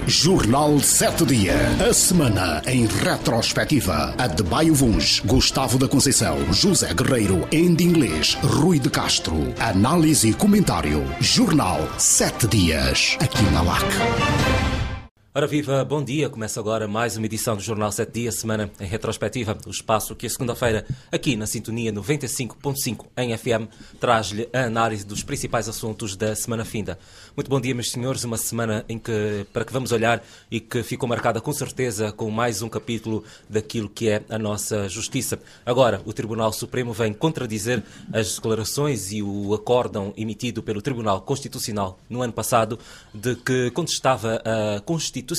Jornal 7 Dias. A semana em retrospectiva. Adebayo Vuns, Gustavo da Conceição, José Guerreiro, Andy Inglês, Rui de Castro. Análise e comentário. Jornal 7 Dias. Aqui na LAC. Ora viva, bom dia. Começa agora mais uma edição do Jornal 7 Dias, semana em retrospectiva. O espaço que a segunda-feira, aqui na Sintonia 95.5 em FM, traz-lhe a análise dos principais assuntos da semana finda. Muito bom dia, meus senhores. Uma semana para que vamos olhar e que ficou marcada com certeza com mais um capítulo daquilo que é a nossa justiça. Agora, o Tribunal Supremo vem contradizer as declarações e o acórdão emitido pelo Tribunal Constitucional no ano passado de que contestava a constitucionalidade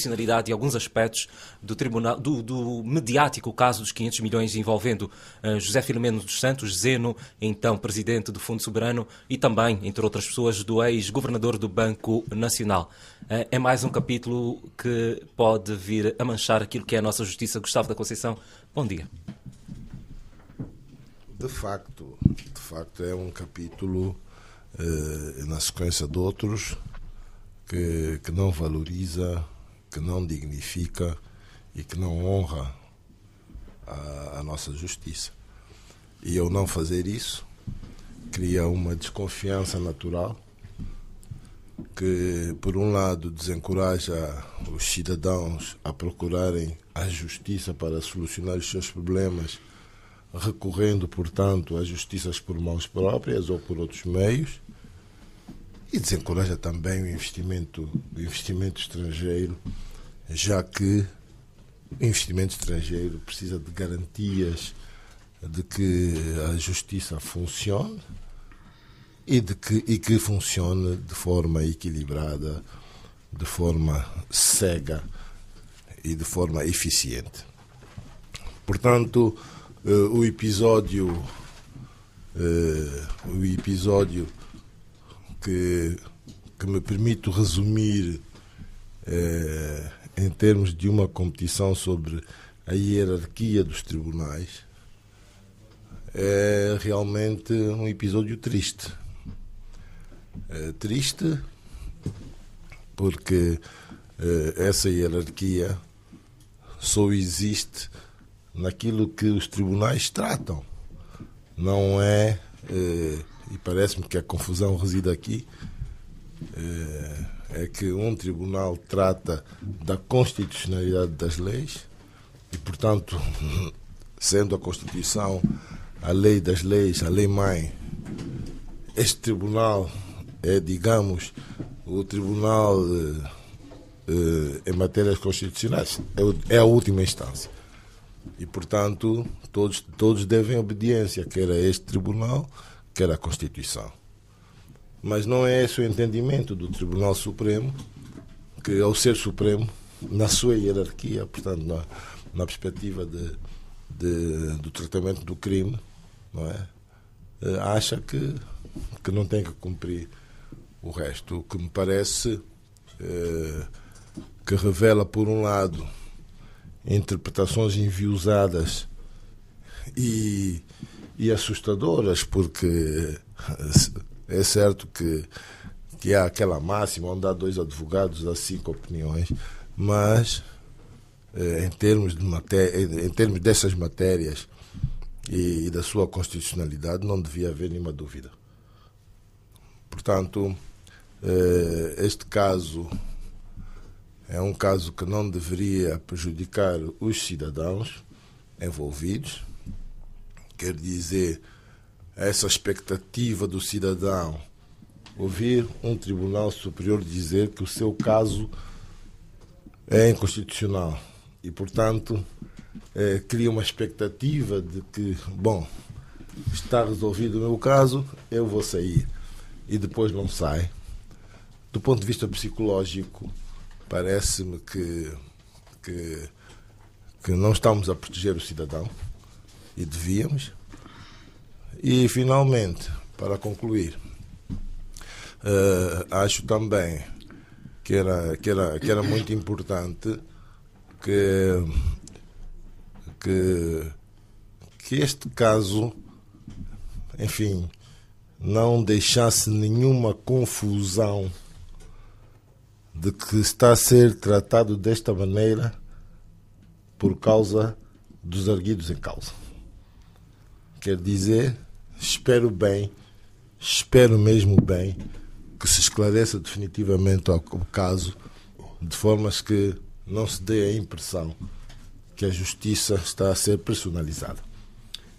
e alguns aspectos do tribunal, do mediático caso dos 500 milhões envolvendo José Filomeno dos Santos, Zeno, então presidente do Fundo Soberano, e também, entre outras pessoas, do ex-governador do Banco Nacional. É mais um capítulo que pode vir a manchar aquilo que é a nossa justiça. Gustavo da Conceição, bom dia. De facto é um capítulo na sequência de outros que não valoriza, que não dignifica e que não honra a nossa justiça. E ao não fazer isso, cria uma desconfiança natural que, por um lado, desencoraja os cidadãos a procurarem a justiça para solucionar os seus problemas, recorrendo, portanto, a justiças por mãos próprias ou por outros meios, e desencoraja também o investimento estrangeiro, já que o investimento estrangeiro precisa de garantias de que a justiça funcione e que funcione de forma equilibrada, de forma cega e de forma eficiente. Portanto, o episódio que me permito resumir em termos de uma competição sobre a hierarquia dos tribunais é realmente um episódio triste. Triste porque essa hierarquia só existe naquilo que os tribunais tratam. Não é, e parece-me que a confusão reside aqui, é que um tribunal trata da constitucionalidade das leis e, portanto, sendo a Constituição a lei das leis, a lei-mãe, este tribunal é, digamos, o tribunal em matérias constitucionais, é a última instância. E, portanto, todos devem obediência, quer a este tribunal, quer à Constituição. Mas não é esse o entendimento do Tribunal Supremo, que, ao ser Supremo, na sua hierarquia, portanto, na perspectiva do tratamento do crime, não é? Acha que não tem que cumprir o resto. O que me parece que revela, por um lado, interpretações enviesadas e assustadoras, porque é certo que há aquela máxima onde há dois advogados, há 5 opiniões, mas em termos dessas matérias e da sua constitucionalidade não devia haver nenhuma dúvida. Portanto, este caso é um caso que não deveria prejudicar os cidadãos envolvidos. Quer dizer, essa expectativa do cidadão ouvir um Tribunal Superior dizer que o seu caso é inconstitucional e, portanto, cria uma expectativa de que, bom, está resolvido o meu caso, eu vou sair. E depois não sai. Do ponto de vista psicológico, parece-me que não estamos a proteger o cidadão, e devíamos. E, finalmente, para concluir, acho também que era muito importante que este caso, enfim, não deixasse nenhuma confusão de que está a ser tratado desta maneira por causa dos arguidos em causa. Quer dizer, espero mesmo bem, que se esclareça definitivamente o caso, de formas que não se dê a impressão que a justiça está a ser personalizada.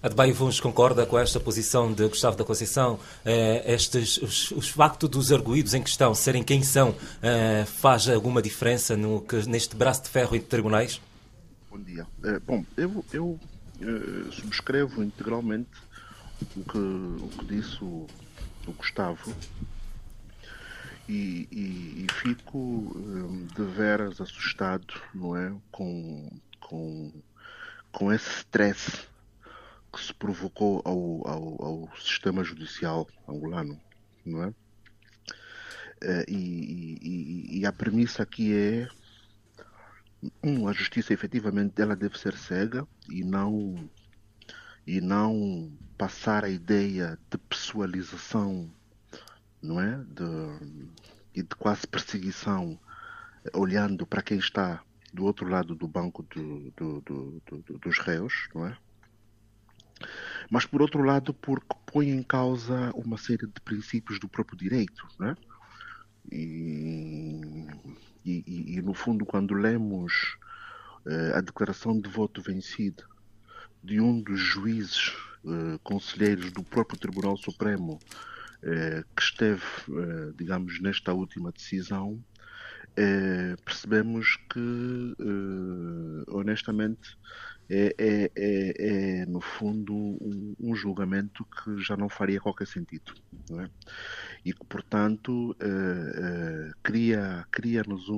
Adebayo Vuns concorda com esta posição de Gustavo da Conceição? Os factos dos arguidos em questão serem quem são faz alguma diferença neste braço de ferro entre tribunais? Bom dia. Eu subscrevo integralmente o que disse o Gustavo e fico de veras assustado, não é, com esse stress que se provocou ao sistema judicial angolano, não é? E a premissa aqui é a justiça efetivamente ela deve ser cega e não passar a ideia de pessoalização, não é? E de quase perseguição, olhando para quem está do outro lado do banco dos réus, não é? Mas, por outro lado, porque põe em causa uma série de princípios do próprio direito, não é? E no fundo, quando lemos a declaração de voto vencido de um dos juízes conselheiros do próprio Tribunal Supremo que esteve, digamos, nesta última decisão, percebemos que, honestamente, é no fundo um julgamento que já não faria qualquer sentido, não é? E que, portanto, cria-nos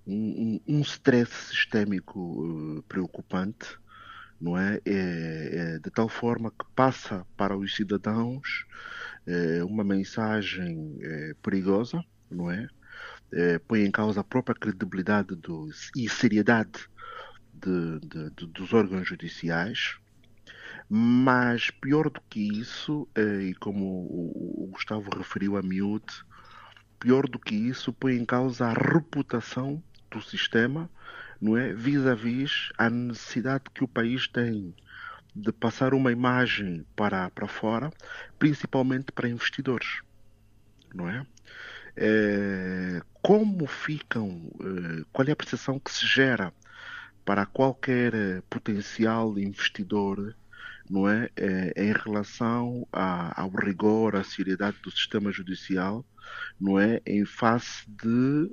um stress sistémico preocupante, não é? De tal forma que passa para os cidadãos uma mensagem perigosa, não é? Põe em causa a própria credibilidade e seriedade dos órgãos judiciais, mas pior do que isso, e como o Gustavo referiu a miúde, pior do que isso, põe em causa a reputação do sistema, não é? Vis-à-vis a necessidade que o país tem de passar uma imagem para fora, principalmente para investidores, não é? Como ficam, qual é a percepção que se gera para qualquer potencial investidor, não é? Em relação ao rigor, à seriedade do sistema judicial, não é? Em face de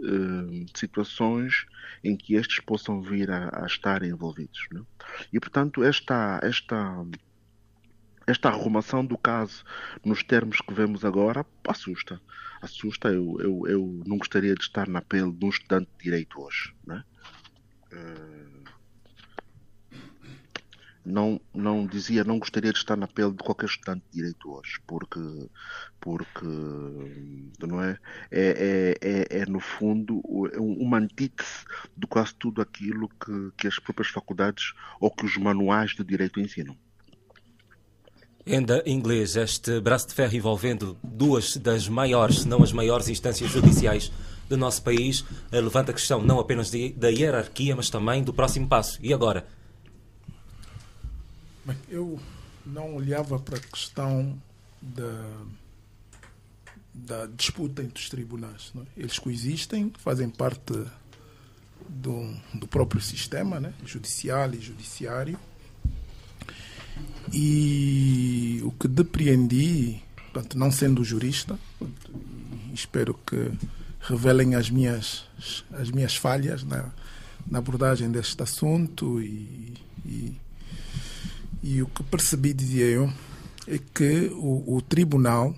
situações em que estes possam vir a estar envolvidos, não é? E, portanto, esta arrumação do caso nos termos que vemos agora assusta. Eu não gostaria de estar na pele de um estudante de direito hoje, não é? Não gostaria de estar na pele de qualquer estudante de direito hoje, porque não é? É no fundo uma antítese de quase tudo aquilo que as próprias faculdades ou que os manuais de direito ensinam. Ainda em inglês, este braço de ferro envolvendo duas das maiores, se não as maiores instâncias judiciais do nosso país, levanta a questão não apenas da hierarquia, mas também do próximo passo. E agora? Bem, eu não olhava para a questão da disputa entre os tribunais, não é? Eles coexistem, fazem parte do próprio sistema, né? Judicial e judiciário. E o que depreendi, portanto, não sendo jurista, espero que revelem as minhas falhas na abordagem deste assunto e o que percebi, dizia eu, é que o Tribunal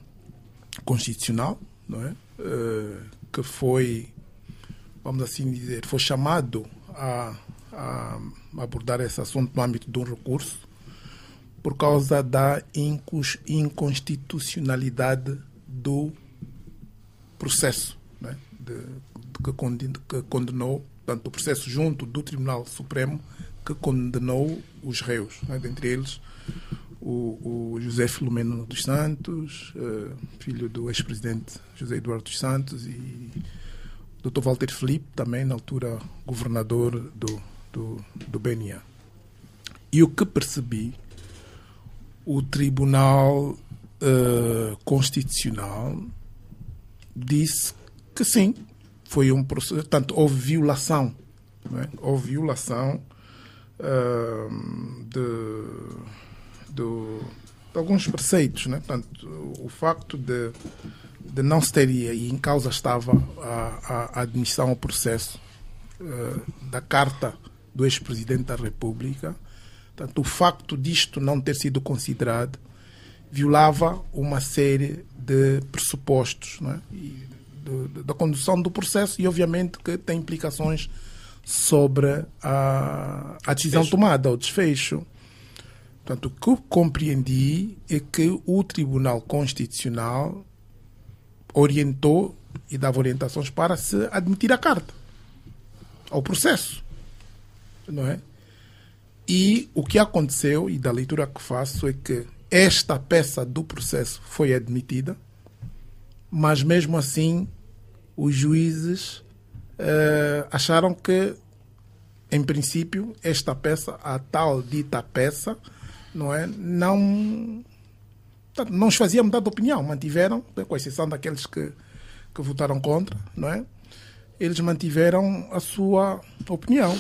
Constitucional, não é? Que foi, vamos assim dizer, foi chamado a abordar esse assunto no âmbito de um recurso por causa da inconstitucionalidade do processo, né? Que condenou, portanto, o processo junto do Tribunal Supremo que condenou os réus, né? Dentre eles o José Filomeno dos Santos, filho do ex-presidente José Eduardo dos Santos, e Dr. Walter Filipe, também na altura governador do BNA. E o que percebi, o Tribunal Constitucional disse que sim, foi um processo, portanto, houve violação, não é? Houve violação de alguns preceitos, né? Portanto, o facto de não se ter, e em causa estava a admissão ao processo da carta do ex-presidente da República. Portanto, o facto disto não ter sido considerado violava uma série de pressupostos, né? E da condução do processo, e obviamente que tem implicações sobre a decisão tomada, o desfecho. Portanto, o que eu compreendi é que o Tribunal Constitucional orientou e dava orientações para se admitir a carta ao processo, não é? E o que aconteceu, e da leitura que faço, é que esta peça do processo foi admitida, mas mesmo assim os juízes acharam que, em princípio, esta peça, a tal dita peça, não é, não os fazia mudar de opinião, mantiveram, com exceção daqueles que votaram contra, não é? Eles mantiveram a sua opinião.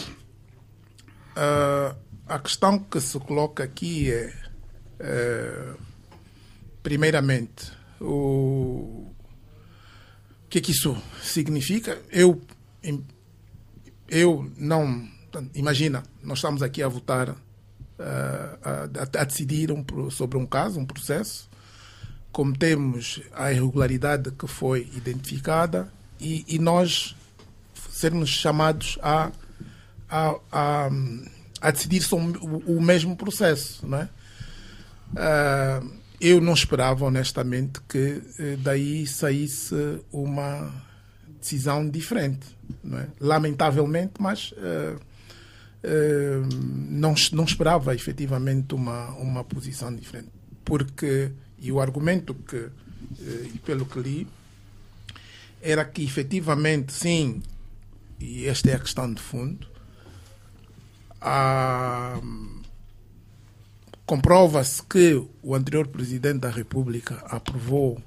A questão que se coloca aqui é, primeiramente, o que é que isso significa? Eu não... Imagina, nós estamos aqui a votar, a decidir sobre um caso, um processo, cometemos a irregularidade que foi identificada e nós sermos chamados a decidir sobre o mesmo processo, não é? Eu não esperava, honestamente, que daí saísse uma decisão diferente, não é? Lamentavelmente, mas não esperava efetivamente uma posição diferente. Porque, e o argumento e pelo que li, era que efetivamente, sim, e esta é a questão de fundo, comprova-se que o anterior Presidente da República aprovou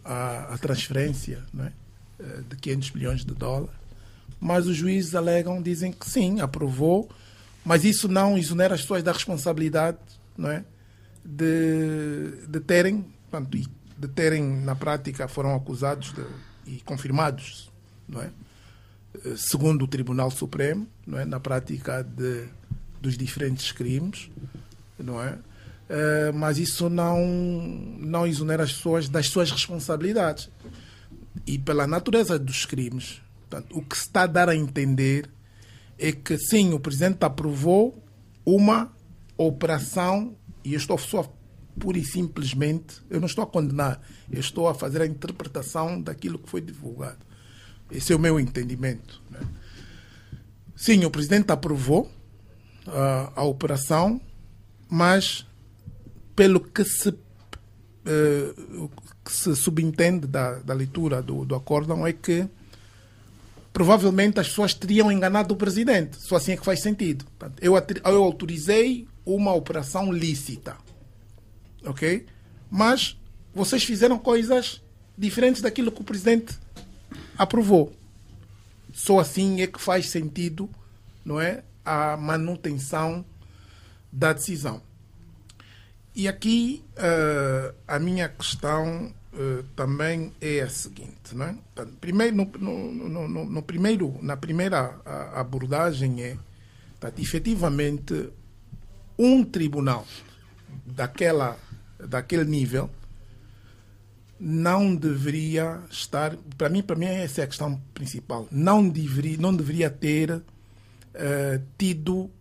a transferência, não é, de 500 milhões de dólares, mas os juízes dizem que sim, aprovou, mas isso não exonera as pessoas da responsabilidade, não é, de terem, na prática, foram acusados e confirmados, não é, segundo o Tribunal Supremo, não é, na prática dos diferentes crimes, não é? Mas isso não exonera as pessoas das suas responsabilidades. E pela natureza dos crimes, portanto, o que se está a dar a entender é que sim, o Presidente aprovou uma operação, e eu estou só pura e simplesmente, eu não estou a condenar, eu estou a fazer a interpretação daquilo que foi divulgado. Esse é o meu entendimento, né? Sim, o Presidente aprovou a operação, mas pelo que se subentende da leitura do acórdão é que provavelmente as pessoas teriam enganado o Presidente. Só assim é que faz sentido. Eu autorizei uma operação lícita, ok? Mas vocês fizeram coisas diferentes daquilo que o Presidente aprovou. Só assim é que faz sentido, não é, a manutenção da decisão. E aqui a minha questão também é a seguinte, não é? Primeiro, na primeira abordagem é, efetivamente, um tribunal daquele nível não deveria estar, para mim essa é a questão principal, não deveria ter tido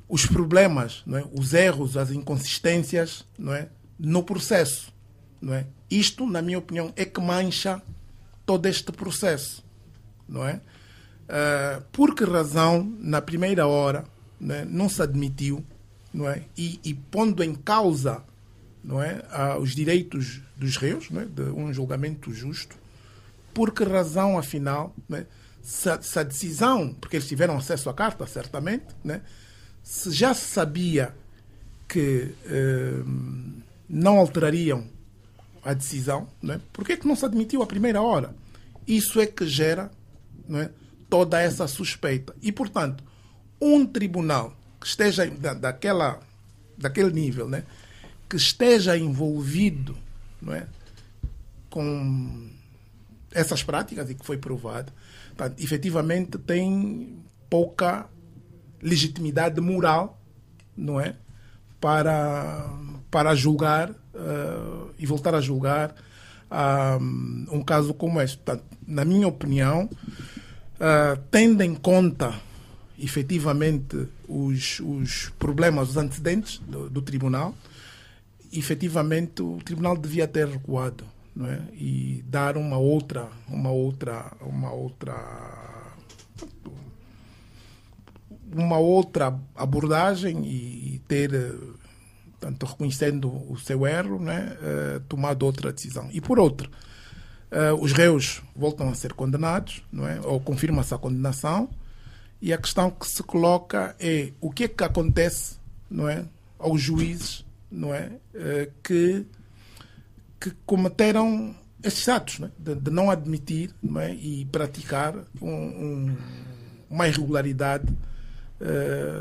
os problemas, não é? Os erros, as inconsistências, não é? No processo, não é? Isto, na minha opinião, é que mancha todo este processo, não é? Por que razão, na primeira hora, não se admitiu, não é? E pondo em causa, não é, os direitos dos réus, não é, de um julgamento justo, por que razão, afinal, né, se a decisão, porque eles tiveram acesso à carta, certamente, né, se já se sabia que não alterariam a decisão, né, por que não se admitiu à primeira hora? Isso é que gera, né, toda essa suspeita. E, portanto, um tribunal que esteja daquele nível, né, que esteja envolvido, não é, com essas práticas e que foi provado, portanto, efetivamente tem pouca legitimidade moral, não é, para julgar e voltar a julgar um caso como este. Portanto, na minha opinião, tendo em conta efetivamente os problemas, os antecedentes do tribunal, efetivamente o tribunal devia ter recuado, não é? E dar uma outra abordagem e ter, tanto reconhecendo o seu erro, né, tomado outra decisão. E por outra, os réus voltam a ser condenados, não é? Ou confirma-se a condenação, e a questão que se coloca é o que é que acontece, não é, aos juízes, não é, que cometeram estes atos, não é, de não admitir, não é, e praticar uma irregularidade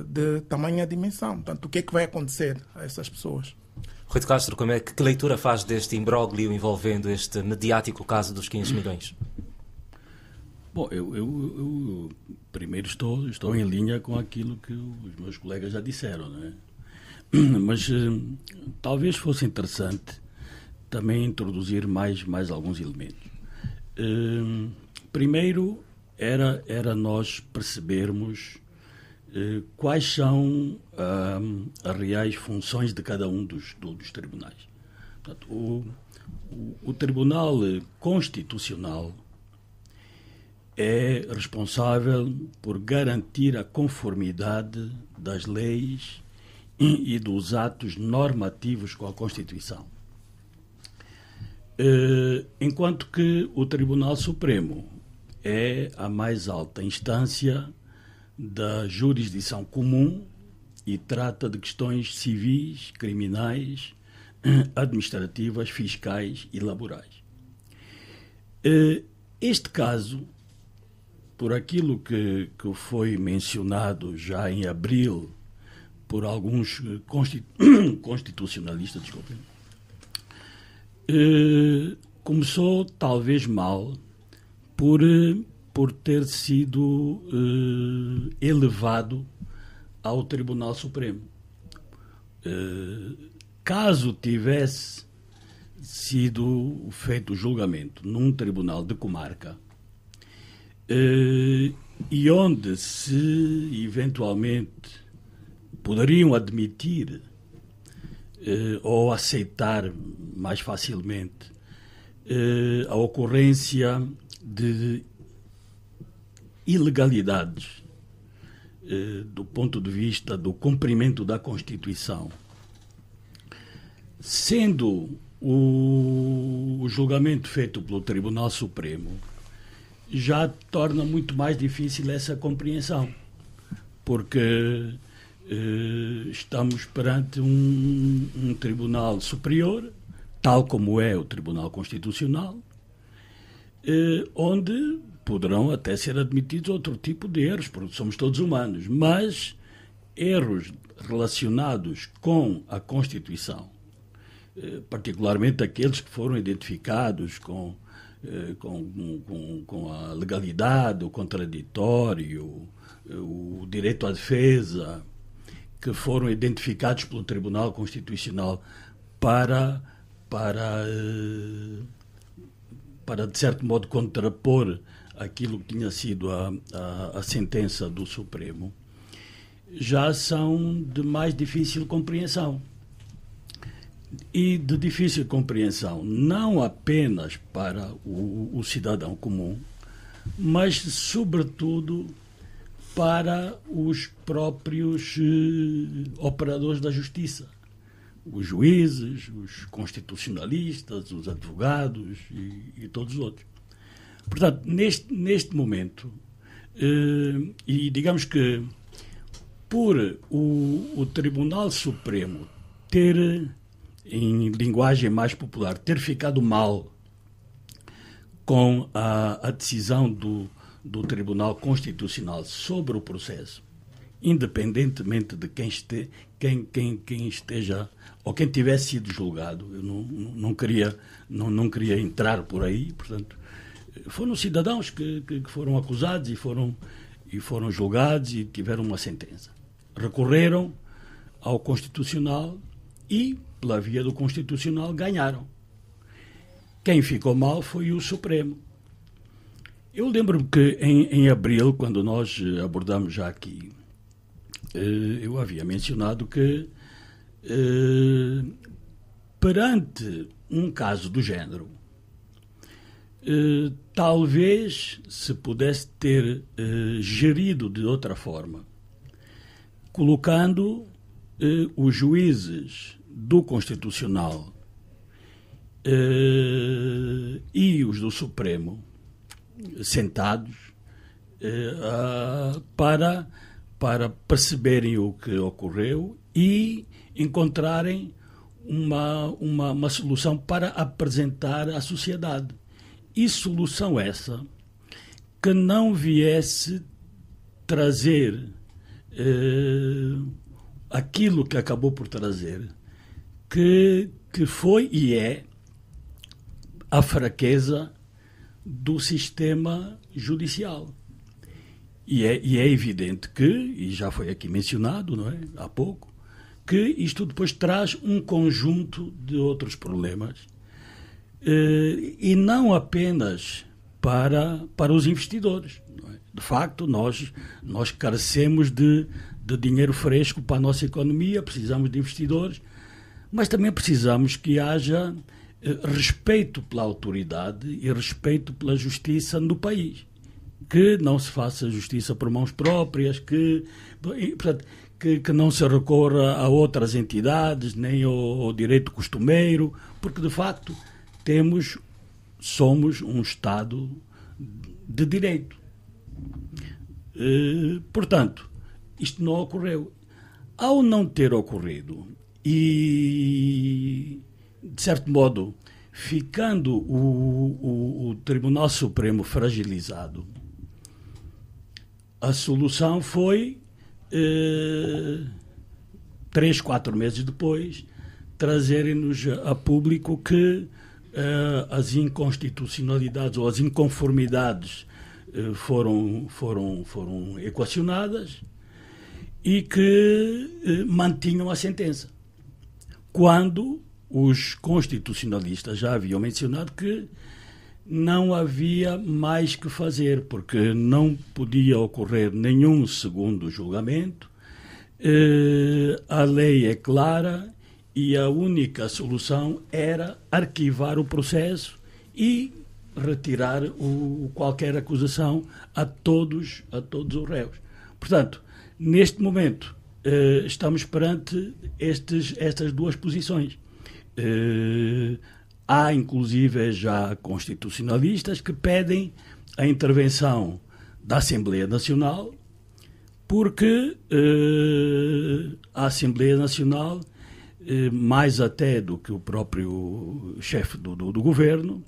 de tamanha dimensão. Portanto, o que é que vai acontecer a essas pessoas? Rui de Castro, que leitura faz deste imbróglio envolvendo este mediático caso dos 500 milhões? Bom, eu primeiro estou em linha com aquilo que os meus colegas já disseram, não é? Mas talvez fosse interessante também introduzir mais alguns elementos. Primeiro era nós percebermos quais são as reais funções de cada um dos tribunais. Portanto, o Tribunal Constitucional é responsável por garantir a conformidade das leis e dos atos normativos com a Constituição. Enquanto que o Tribunal Supremo é a mais alta instância da jurisdição comum e trata de questões civis, criminais, administrativas, fiscais e laborais. Este caso, por aquilo que foi mencionado já em abril por alguns constitucionalistas, desculpem, começou talvez mal por ter sido elevado ao Tribunal Supremo. Caso tivesse sido feito o julgamento num tribunal de comarca, e onde se eventualmente poderiam admitir ou aceitar mais facilmente a ocorrência de ilegalidades do ponto de vista do cumprimento da Constituição, sendo o julgamento feito pelo Tribunal Supremo, já torna muito mais difícil essa compreensão, porque estamos perante um tribunal superior, tal como é o Tribunal Constitucional, onde poderão até ser admitidos outro tipo de erros, porque somos todos humanos, mas erros relacionados com a Constituição, particularmente aqueles que foram identificados com a legalidade, o contraditório, o direito à defesa, que foram identificados pelo Tribunal Constitucional para de certo modo, contrapor aquilo que tinha sido a sentença do Supremo, já são de mais difícil compreensão. E de difícil compreensão não apenas para o cidadão comum, mas, sobretudo, para os próprios operadores da justiça, os juízes, os constitucionalistas, os advogados e todos os outros. Portanto, neste momento, e digamos que por o Tribunal Supremo ter, em linguagem mais popular, ter ficado mal com a decisão do Tribunal Constitucional sobre o processo, independentemente de quem esteja ou quem tivesse sido julgado, eu não queria entrar por aí, portanto, foram cidadãos que foram acusados e foram julgados e tiveram uma sentença. Recorreram ao Constitucional e, pela via do Constitucional, ganharam. Quem ficou mal foi o Supremo. Eu lembro-me que em abril, quando nós abordamos já aqui, eu havia mencionado que perante um caso do género, talvez se pudesse ter gerido de outra forma, colocando os juízes do Constitucional e os do Supremo sentados para perceberem o que ocorreu e encontrarem uma solução para apresentar à sociedade. E solução essa que não viesse trazer aquilo que acabou por trazer, que foi e é a fraqueza do sistema judicial. E é evidente que, e já foi aqui mencionado, não é? Há pouco, que isto depois traz um conjunto de outros problemas, e não apenas para os investidores. Não é? De facto, nós carecemos de dinheiro fresco para a nossa economia, precisamos de investidores, mas também precisamos que haja respeito pela autoridade e respeito pela justiça no país. Que não se faça justiça por mãos próprias, portanto, que não se recorra a outras entidades, nem ao direito costumeiro, porque, de facto, somos um Estado de direito. Portanto, isto não ocorreu. Ao não ter ocorrido e, de certo modo, ficando o Tribunal Supremo fragilizado, a solução foi, 3, 4 meses depois, trazerem-nos a público que as inconstitucionalidades ou as inconformidades foram equacionadas e que mantinham a sentença. Quando os constitucionalistas já haviam mencionado que não havia mais que fazer, porque não podia ocorrer nenhum segundo julgamento, a lei é clara e a única solução era arquivar o processo e retirar qualquer acusação a todos os réus. Portanto, neste momento, estamos perante estas duas posições. Há, inclusive, já constitucionalistas que pedem a intervenção da Assembleia Nacional, porque a Assembleia Nacional, mais até do que o próprio chefe do governo,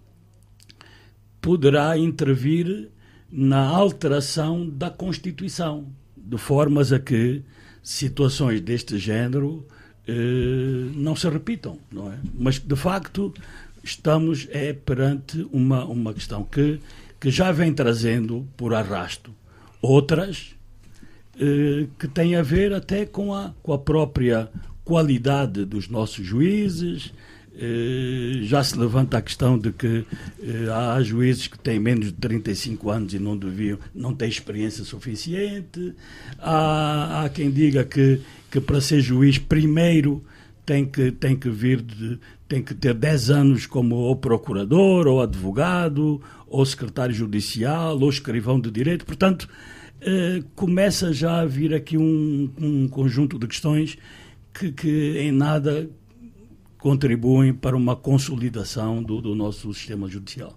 poderá intervir na alteração da Constituição, de formas a que situações deste género não se repitam, não é? Mas, de facto, estamos perante uma questão que já vem trazendo por arrasto outras que têm a ver até com a própria qualidade dos nossos juízes. Já se levanta a questão de que há juízes que têm menos de 35 anos e não têm experiência suficiente. Há quem diga que para ser juiz primeiro tem que ter 10 anos como ou procurador, ou advogado, ou secretário judicial, ou escrivão de direito. Portanto, começa já a vir aqui um conjunto de questões que em nada contribuem para uma consolidação do nosso sistema judicial.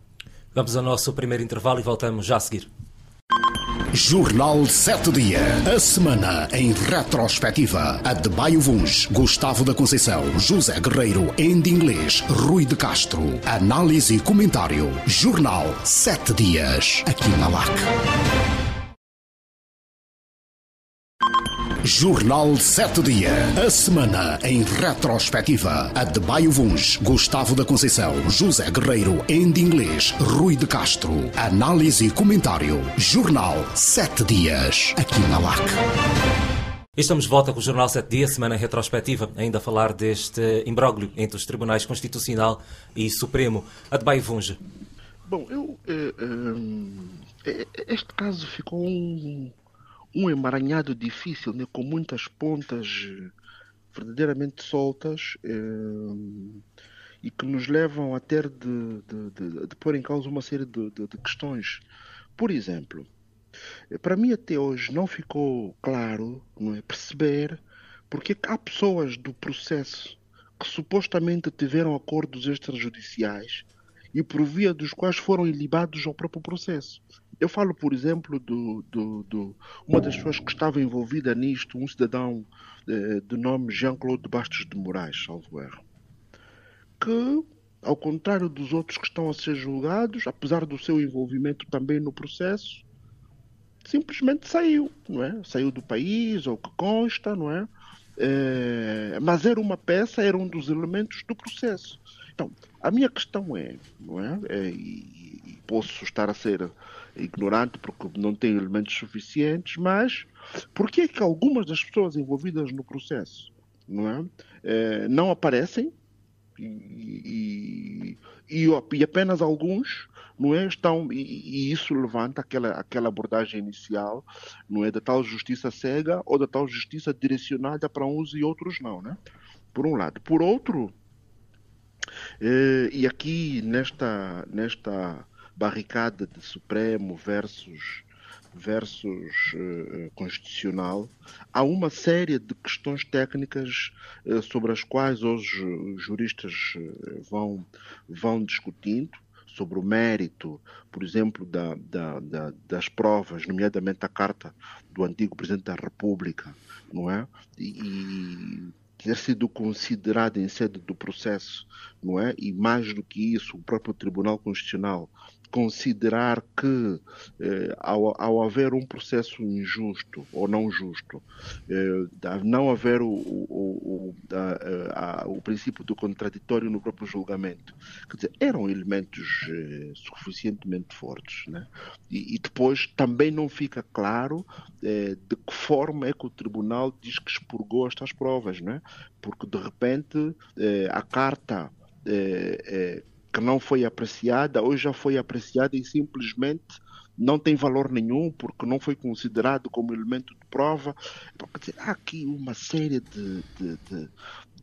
Vamos ao nosso primeiro intervalo e voltamos já a seguir. Jornal 7 Dias. A semana em retrospectiva. Adebayo Vuns, Gustavo da Conceição, José Guerreiro, em inglês, Rui de Castro. Análise e comentário. Jornal 7 Dias. Aqui na LAC. Jornal 7 Dias. A semana em retrospectiva. Adebayo Vuns, Gustavo da Conceição, José Guerreiro, em inglês, Rui de Castro. Análise e comentário. Jornal 7 Dias. Aqui na LAC. Estamos de volta com o Jornal 7 Dias, semana retrospectiva, ainda a falar deste imbróglio entre os Tribunais Constitucional e Supremo. Adebayo Vuns. Bom, este caso ficou um emaranhado difícil, né, com muitas pontas verdadeiramente soltas e que nos levam a ter de pôr em causa uma série de questões. Por exemplo, para mim até hoje não ficou claro, não é, perceber porque há pessoas do processo que supostamente tiveram acordos extrajudiciais e por via dos quais foram ilibados ao próprio processo. Eu falo, por exemplo, uma das pessoas que estava envolvida nisto, um cidadão de nome Jean-Claude Bastos de Moraes, salvo erro, que, ao contrário dos outros que estão a ser julgados, apesar do seu envolvimento também no processo, simplesmente saiu, não é? Saiu do país, ou que consta, não é? Mas era uma peça, era um dos elementos do processo. Então, a minha questão não é? E posso estar a ser ignorante porque não tenho elementos suficientes, mas por que é que algumas das pessoas envolvidas no processo, não é? Não aparecem e apenas alguns, não é, estão, e isso levanta aquela abordagem inicial, não é, da tal justiça cega ou da tal justiça direcionada para uns e outros não, né? Por um lado. Por outro, e aqui nesta barricada de Supremo versus Constitucional, há uma série de questões técnicas sobre as quais hoje os juristas vão discutindo, sobre o mérito, por exemplo, das provas, nomeadamente a carta do antigo Presidente da República, não é? E ter sido considerado em sede do processo, não é? E mais do que isso, o próprio Tribunal Constitucional considerar que ao haver um processo injusto ou não justo, não haver o princípio do contraditório no próprio julgamento, quer dizer, eram elementos suficientemente fortes, né? E depois também não fica claro de que forma é que o Tribunal diz que expurgou estas provas, né? Porque de repente a carta que não foi apreciada, hoje já foi apreciada e simplesmente não tem valor nenhum porque não foi considerado como elemento de prova. Então, quer dizer, há aqui uma série de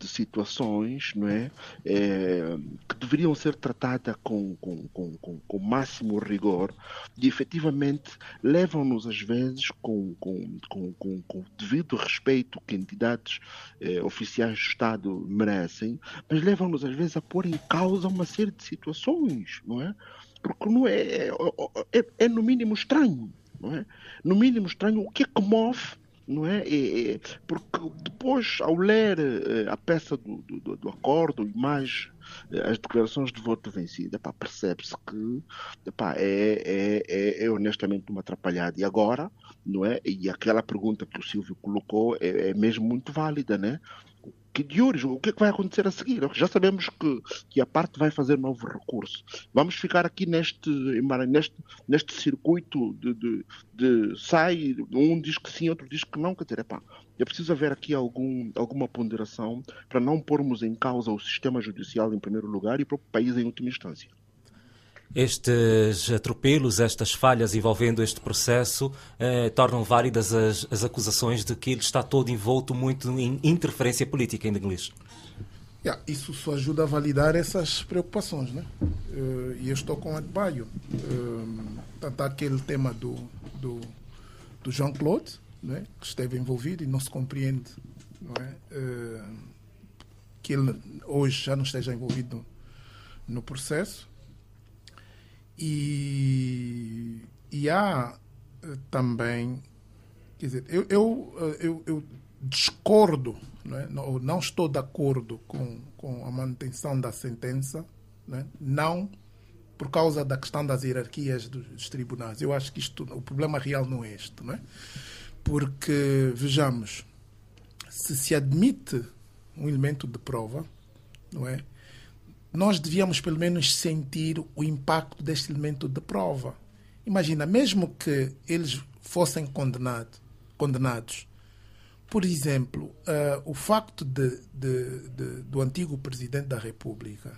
situações, não é? Que deveriam ser tratadas com o máximo rigor e efetivamente levam-nos às vezes com o devido respeito que entidades oficiais do Estado merecem, mas levam-nos às vezes a pôr em causa uma série de situações, não é? Porque não é no mínimo estranho, não é? No mínimo estranho, o que é que move, não é? Porque depois, ao ler a peça do acordo e mais as declarações de voto vencida, percebe-se que é honestamente uma atrapalhada. E agora, não é? E aquela pergunta que o Silvio colocou é mesmo muito válida, né? Que diores, o que é que vai acontecer a seguir? Já sabemos que a parte vai fazer novo recurso. Vamos ficar aqui neste circuito de sai, um diz que sim, outro diz que não. Quer dizer, é preciso haver aqui alguma ponderação para não pormos em causa o sistema judicial em primeiro lugar e o próprio país em última instância. Estes atropelos, estas falhas envolvendo este processo tornam válidas as acusações de que ele está todo envolto muito em interferência política, em inglês. Isso só ajuda a validar essas preocupações, né? E eu estou com o Adebayo. Tanto aquele tema do Jean-Claude, né, que esteve envolvido e não se compreende, não é? Que ele hoje já não esteja envolvido no processo. E há também, quer dizer, eu discordo, não estou de acordo com a manutenção da sentença, não por causa da questão das hierarquias dos tribunais. Eu acho que o problema real não é este, porque, vejamos, se admite um elemento de prova, nós devíamos pelo menos sentir o impacto deste elemento de prova. Imagina, mesmo que eles fossem condenados, por exemplo, o facto do antigo Presidente da República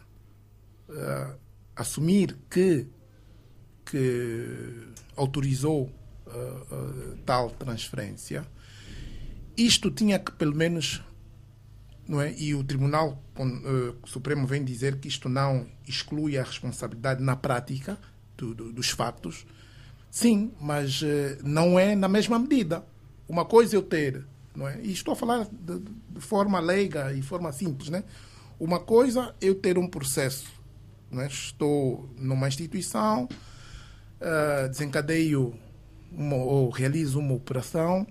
assumir que autorizou tal transferência, isto tinha que pelo menos, e o Tribunal Supremo vem dizer que isto não exclui a responsabilidade na prática dos factos. Sim, mas não é na mesma medida. Uma coisa é eu ter, e estou a falar de forma leiga e forma simples, uma coisa é eu ter um processo, estou numa instituição, desencadeio ou realizo uma operação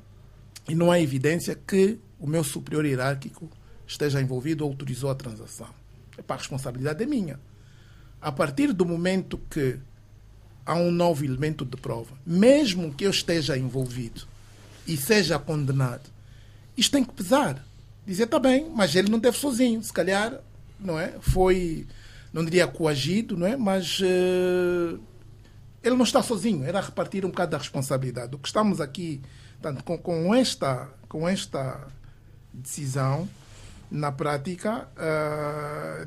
e não há evidência que o meu superior hierárquico esteja envolvido ou autorizou a transação. A responsabilidade é minha. A partir do momento que há um novo elemento de prova, mesmo que eu esteja envolvido e seja condenado, isto tem que pesar. Dizer, está bem, mas ele não teve sozinho. Se calhar, foi, não diria coagido, mas ele não está sozinho. Era repartir um bocado da responsabilidade. O que estamos aqui, portanto, com esta decisão, na prática,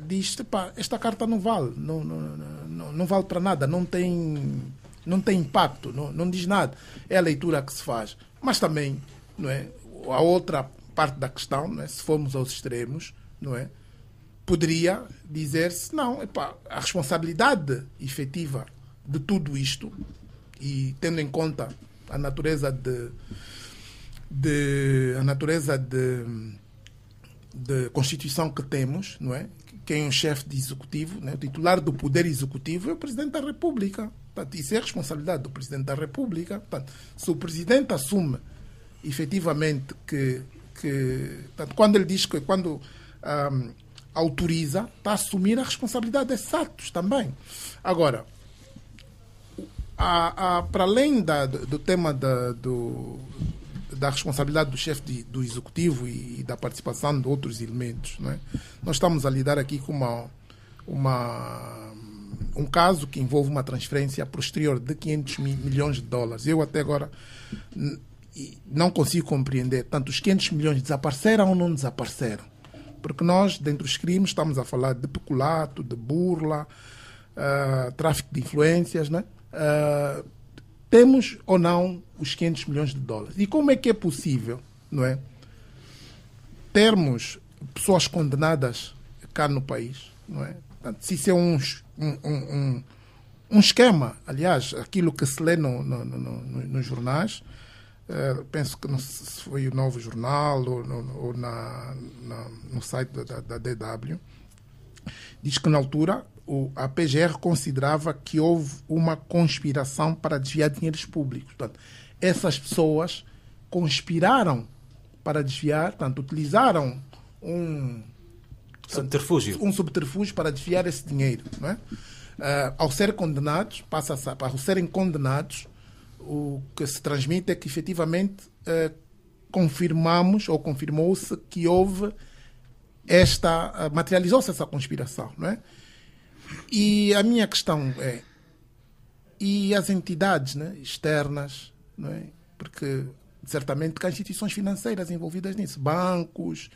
diz, esta carta não vale, não vale para nada, não tem impacto, não diz nada. É a leitura que se faz. Mas também, a outra parte da questão, se formos aos extremos, poderia dizer-se, não, a responsabilidade efetiva de tudo isto, e tendo em conta a natureza de Constituição que temos, quem é o chefe de executivo, o titular do poder executivo é o Presidente da República. Portanto, isso é a responsabilidade do Presidente da República. Portanto, se o Presidente assume efetivamente portanto, quando ele diz que quando autoriza, está a assumir a responsabilidade desses atos também. Agora, para além do tema da responsabilidade do chefe do executivo e da participação de outros elementos, nós estamos a lidar aqui com um caso que envolve uma transferência posterior de 500 milhões de dólares. Eu até agora não consigo compreender, tanto os 500 milhões desapareceram ou não desapareceram. Porque nós, dentro dos crimes, estamos a falar de peculato, de burla, tráfico de influências, temos ou não os 500 milhões de dólares? E como é que é possível, termos pessoas condenadas cá no país, Portanto, se isso é um esquema, aliás, aquilo que se lê nos jornais, penso que não sei se foi o Novo Jornal ou no site da DW, diz que na altura a PGR considerava que houve uma conspiração para desviar dinheiros públicos. Portanto, essas pessoas conspiraram para desviar, portanto, utilizaram um subterfúgio para desviar esse dinheiro. Ao serem condenados, ao serem condenados, o que se transmite é que efetivamente confirmou-se que houve materializou-se essa conspiração, E a minha questão é, e as entidades externas, porque certamente que há instituições financeiras envolvidas nisso, bancos,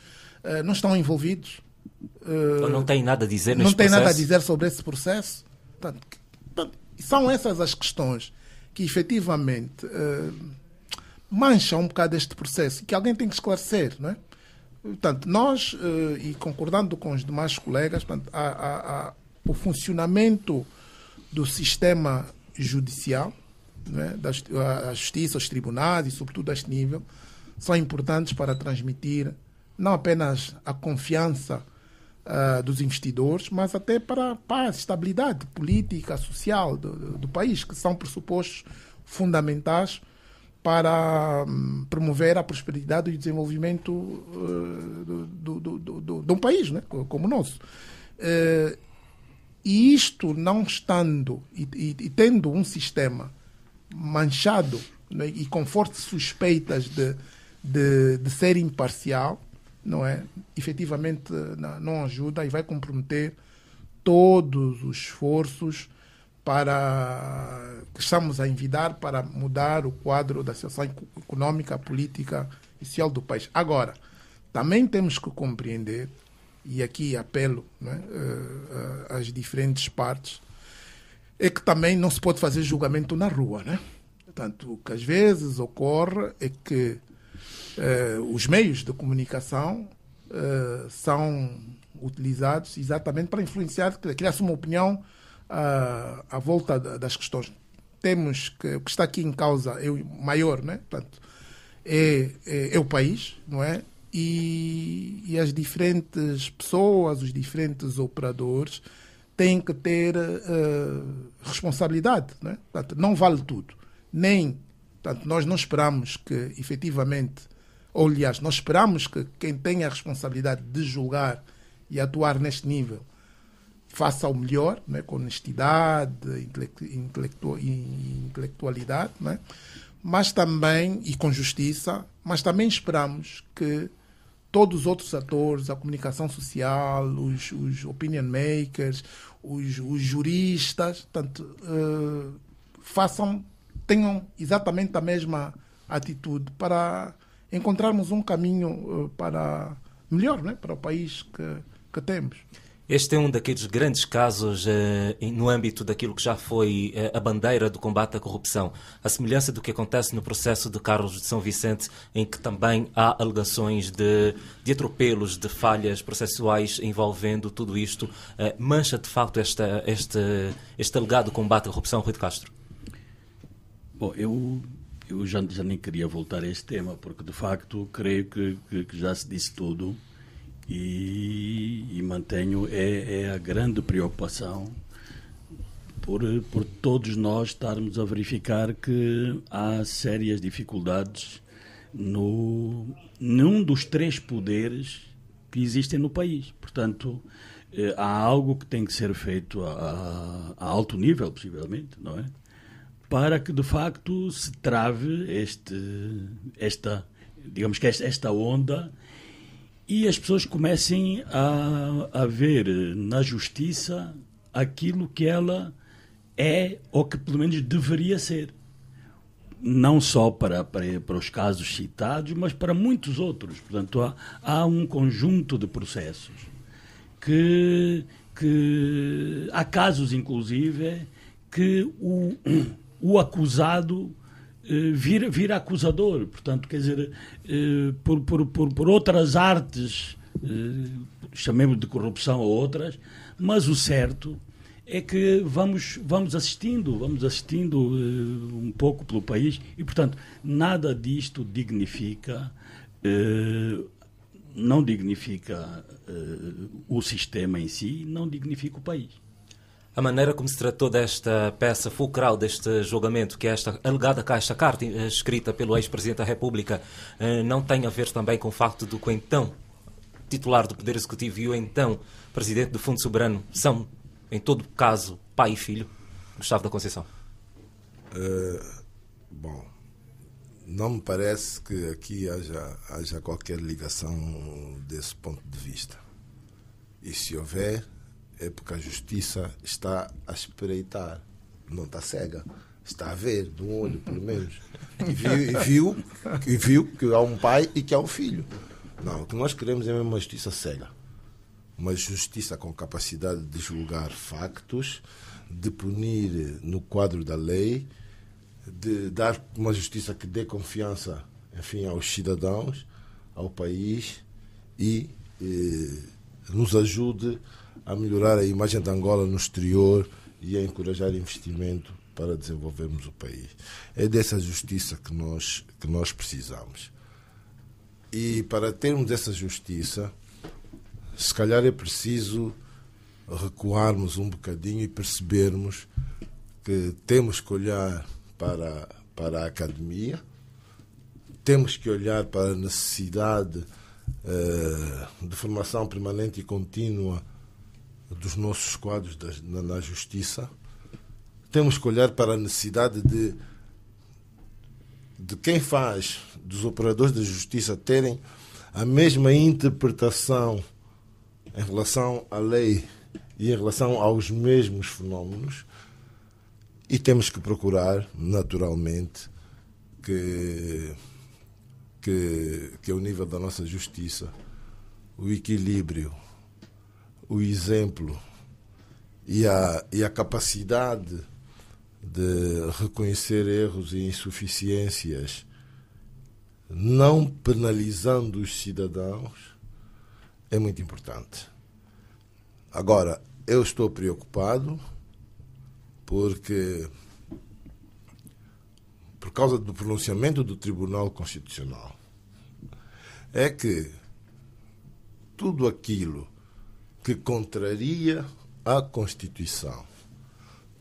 não estão envolvidos. Ou não têm nada a dizer neste processo? Não têm nada a dizer sobre esse processo. Portanto, são essas as questões que efetivamente mancham um bocado este processo, que alguém tem que esclarecer, Portanto, nós, e concordando com os demais colegas, portanto, o funcionamento do sistema judicial, a justiça, os tribunais e, sobretudo, a este nível, são importantes para transmitir não apenas a confiança dos investidores, mas até para a paz, estabilidade política, social do país, que são pressupostos fundamentais para promover a prosperidade e o desenvolvimento de um país, né, como o nosso. E isto não estando e tendo um sistema manchado, né, e com fortes suspeitas de ser imparcial, não é? Efetivamente não ajuda e vai comprometer todos os esforços que estamos a envidar para mudar o quadro da situação económica, política e social do país. Agora, também temos que compreender, e aqui apelo, né, às diferentes partes, é que também não se pode fazer julgamento na rua, né? Portanto, o que às vezes ocorre é que os meios de comunicação são utilizados exatamente para influenciar, criar-se uma opinião à volta das questões. Temos que o que está aqui em causa é o maior, né? Portanto, é o país, não é? E as diferentes pessoas, os diferentes operadores têm que ter responsabilidade, né? Portanto, não vale tudo. Portanto, nós não esperamos que efetivamente, ou aliás, nós esperamos que quem tem a responsabilidade de julgar e atuar neste nível faça o melhor, né, com honestidade, intelectualidade, né, mas também, e com justiça, mas também esperamos que todos os outros atores, a comunicação social, os opinion makers, os juristas, portanto, tenham exatamente a mesma atitude para encontrarmos um caminho para melhor, né, para o país que temos. Este é um daqueles grandes casos no âmbito daquilo que já foi a bandeira do combate à corrupção. A semelhança do que acontece no processo de Carlos de São Vicente, em que também há alegações de atropelos, de falhas processuais envolvendo tudo isto. Mancha, de facto, este alegado combate à corrupção, Rui de Castro? Bom, eu já nem queria voltar a este tema, porque, de facto, creio que já se disse tudo. E mantenho a grande preocupação por todos nós estarmos a verificar que há sérias dificuldades num dos três poderes que existem no país. Portanto, há algo que tem que ser feito a alto nível, possivelmente, não é? Para que, de facto, se trave esta onda e as pessoas comecem a ver na justiça aquilo que ela é, ou que pelo menos deveria ser. Não só para os casos citados, mas para muitos outros. Portanto, há um conjunto de processos que há casos, inclusive, que o acusado vira acusador. Portanto, quer dizer, por outras artes, chamemos de corrupção ou outras, mas o certo é que vamos assistindo um pouco pelo país e, portanto, nada disto não dignifica o sistema em si, não dignifica o país. A maneira como se tratou desta peça fulcral, deste julgamento, que é esta alegada esta carta escrita pelo ex-presidente da República, não tem a ver também com o facto de que o então titular do Poder Executivo e o então presidente do Fundo Soberano são, em todo caso, pai e filho? Gustavo da Conceição. Bom, não me parece que aqui haja qualquer ligação desse ponto de vista. E se houver, é porque a justiça está a espreitar, não está cega, está a ver, de um olho pelo menos, e viu que há um pai e que há um filho. Não, o que nós queremos é uma justiça cega, uma justiça com capacidade de julgar factos, de punir no quadro da lei, de dar uma justiça que dê confiança, enfim, aos cidadãos, ao país e nos ajude a melhorar a imagem de Angola no exterior e a encorajar investimento para desenvolvermos o país. É dessa justiça que nós precisamos. E para termos essa justiça, se calhar é preciso recuarmos um bocadinho e percebermos que temos que olhar para a academia, temos que olhar para a necessidade de formação permanente e contínua dos nossos quadros na justiça, temos que olhar para a necessidade de quem faz, dos operadores da justiça, terem a mesma interpretação em relação à lei e em relação aos mesmos fenómenos, e temos que procurar, naturalmente, que ao nível da nossa justiça, o equilíbrio, o exemplo e a capacidade de reconhecer erros e insuficiências, não penalizando os cidadãos, é muito importante. Agora, eu estou preocupado porque, por causa do pronunciamento do Tribunal Constitucional, é que tudo aquilo que contraria a Constituição,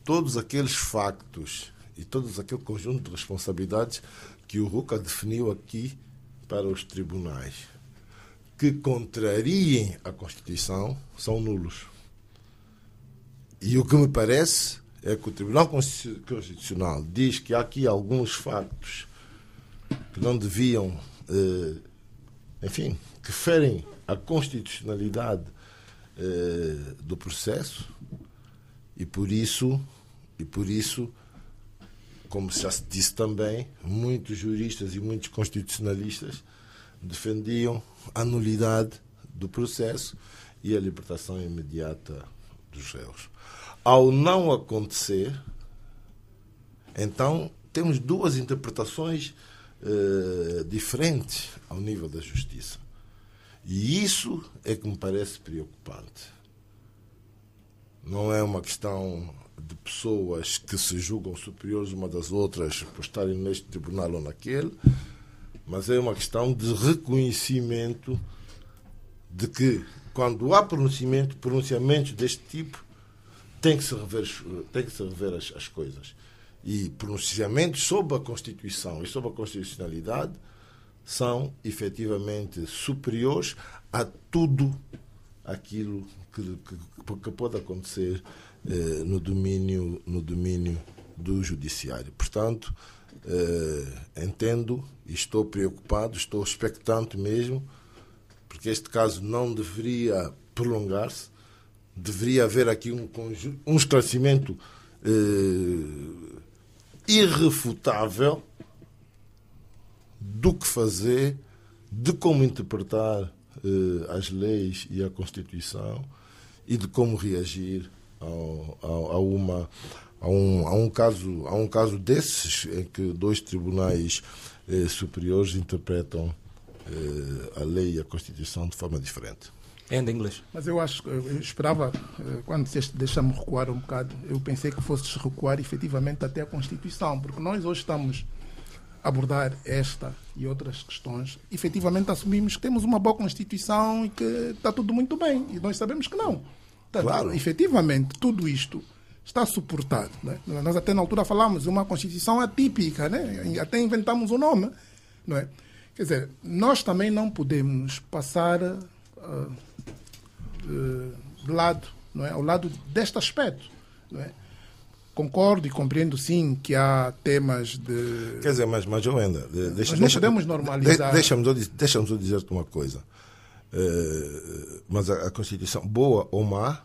todos aqueles factos e todo aquele conjunto de responsabilidades que o RUCA definiu aqui para os tribunais, que contrariem a Constituição, são nulos. E o que me parece é que o Tribunal Constitucional diz que há aqui alguns factos que não deviam, que ferem a constitucionalidade do processo, e por isso, como já se disse também, muitos juristas e muitos constitucionalistas defendiam a nulidade do processo e a libertação imediata dos réus. Ao não acontecer, então temos duas interpretações diferentes ao nível da justiça. E isso é que me parece preocupante. Não é uma questão de pessoas que se julgam superiores umas das outras por estarem neste tribunal ou naquele, mas é uma questão de reconhecimento de que, quando há pronunciamentos deste tipo, tem que se rever as coisas. E pronunciamentos sobre a Constituição e sobre a constitucionalidade são efetivamente superiores a tudo aquilo que pode acontecer no domínio do judiciário. Portanto, entendo e estou preocupado, estou expectante mesmo, porque este caso não deveria prolongar-se, deveria haver aqui um esclarecimento irrefutável do que fazer, de como interpretar as leis e a Constituição e de como reagir a um caso desses em que dois tribunais superiores interpretam a lei e a Constituição de forma diferente. And English. Mas eu esperava, quando disseste deixa-me recuar um bocado, eu pensei que fosses recuar efetivamente até a Constituição, porque nós hoje estamos a abordar esta e outras questões, efetivamente assumimos que temos uma boa Constituição e que está tudo muito bem, e nós sabemos que não. Claro. Efetivamente, tudo isto está suportado, né? Nós até na altura falámos de uma Constituição atípica, né? Até inventamos o nome, não é? Quer dizer, nós também não podemos passar de lado, não é? Ao lado deste aspecto, não é? Concordo e compreendo, sim, que há temas de... Quer dizer, mas Joenda, podemos normalizar... Deixa-me só dizer-te uma coisa. Mas a Constituição, boa ou má,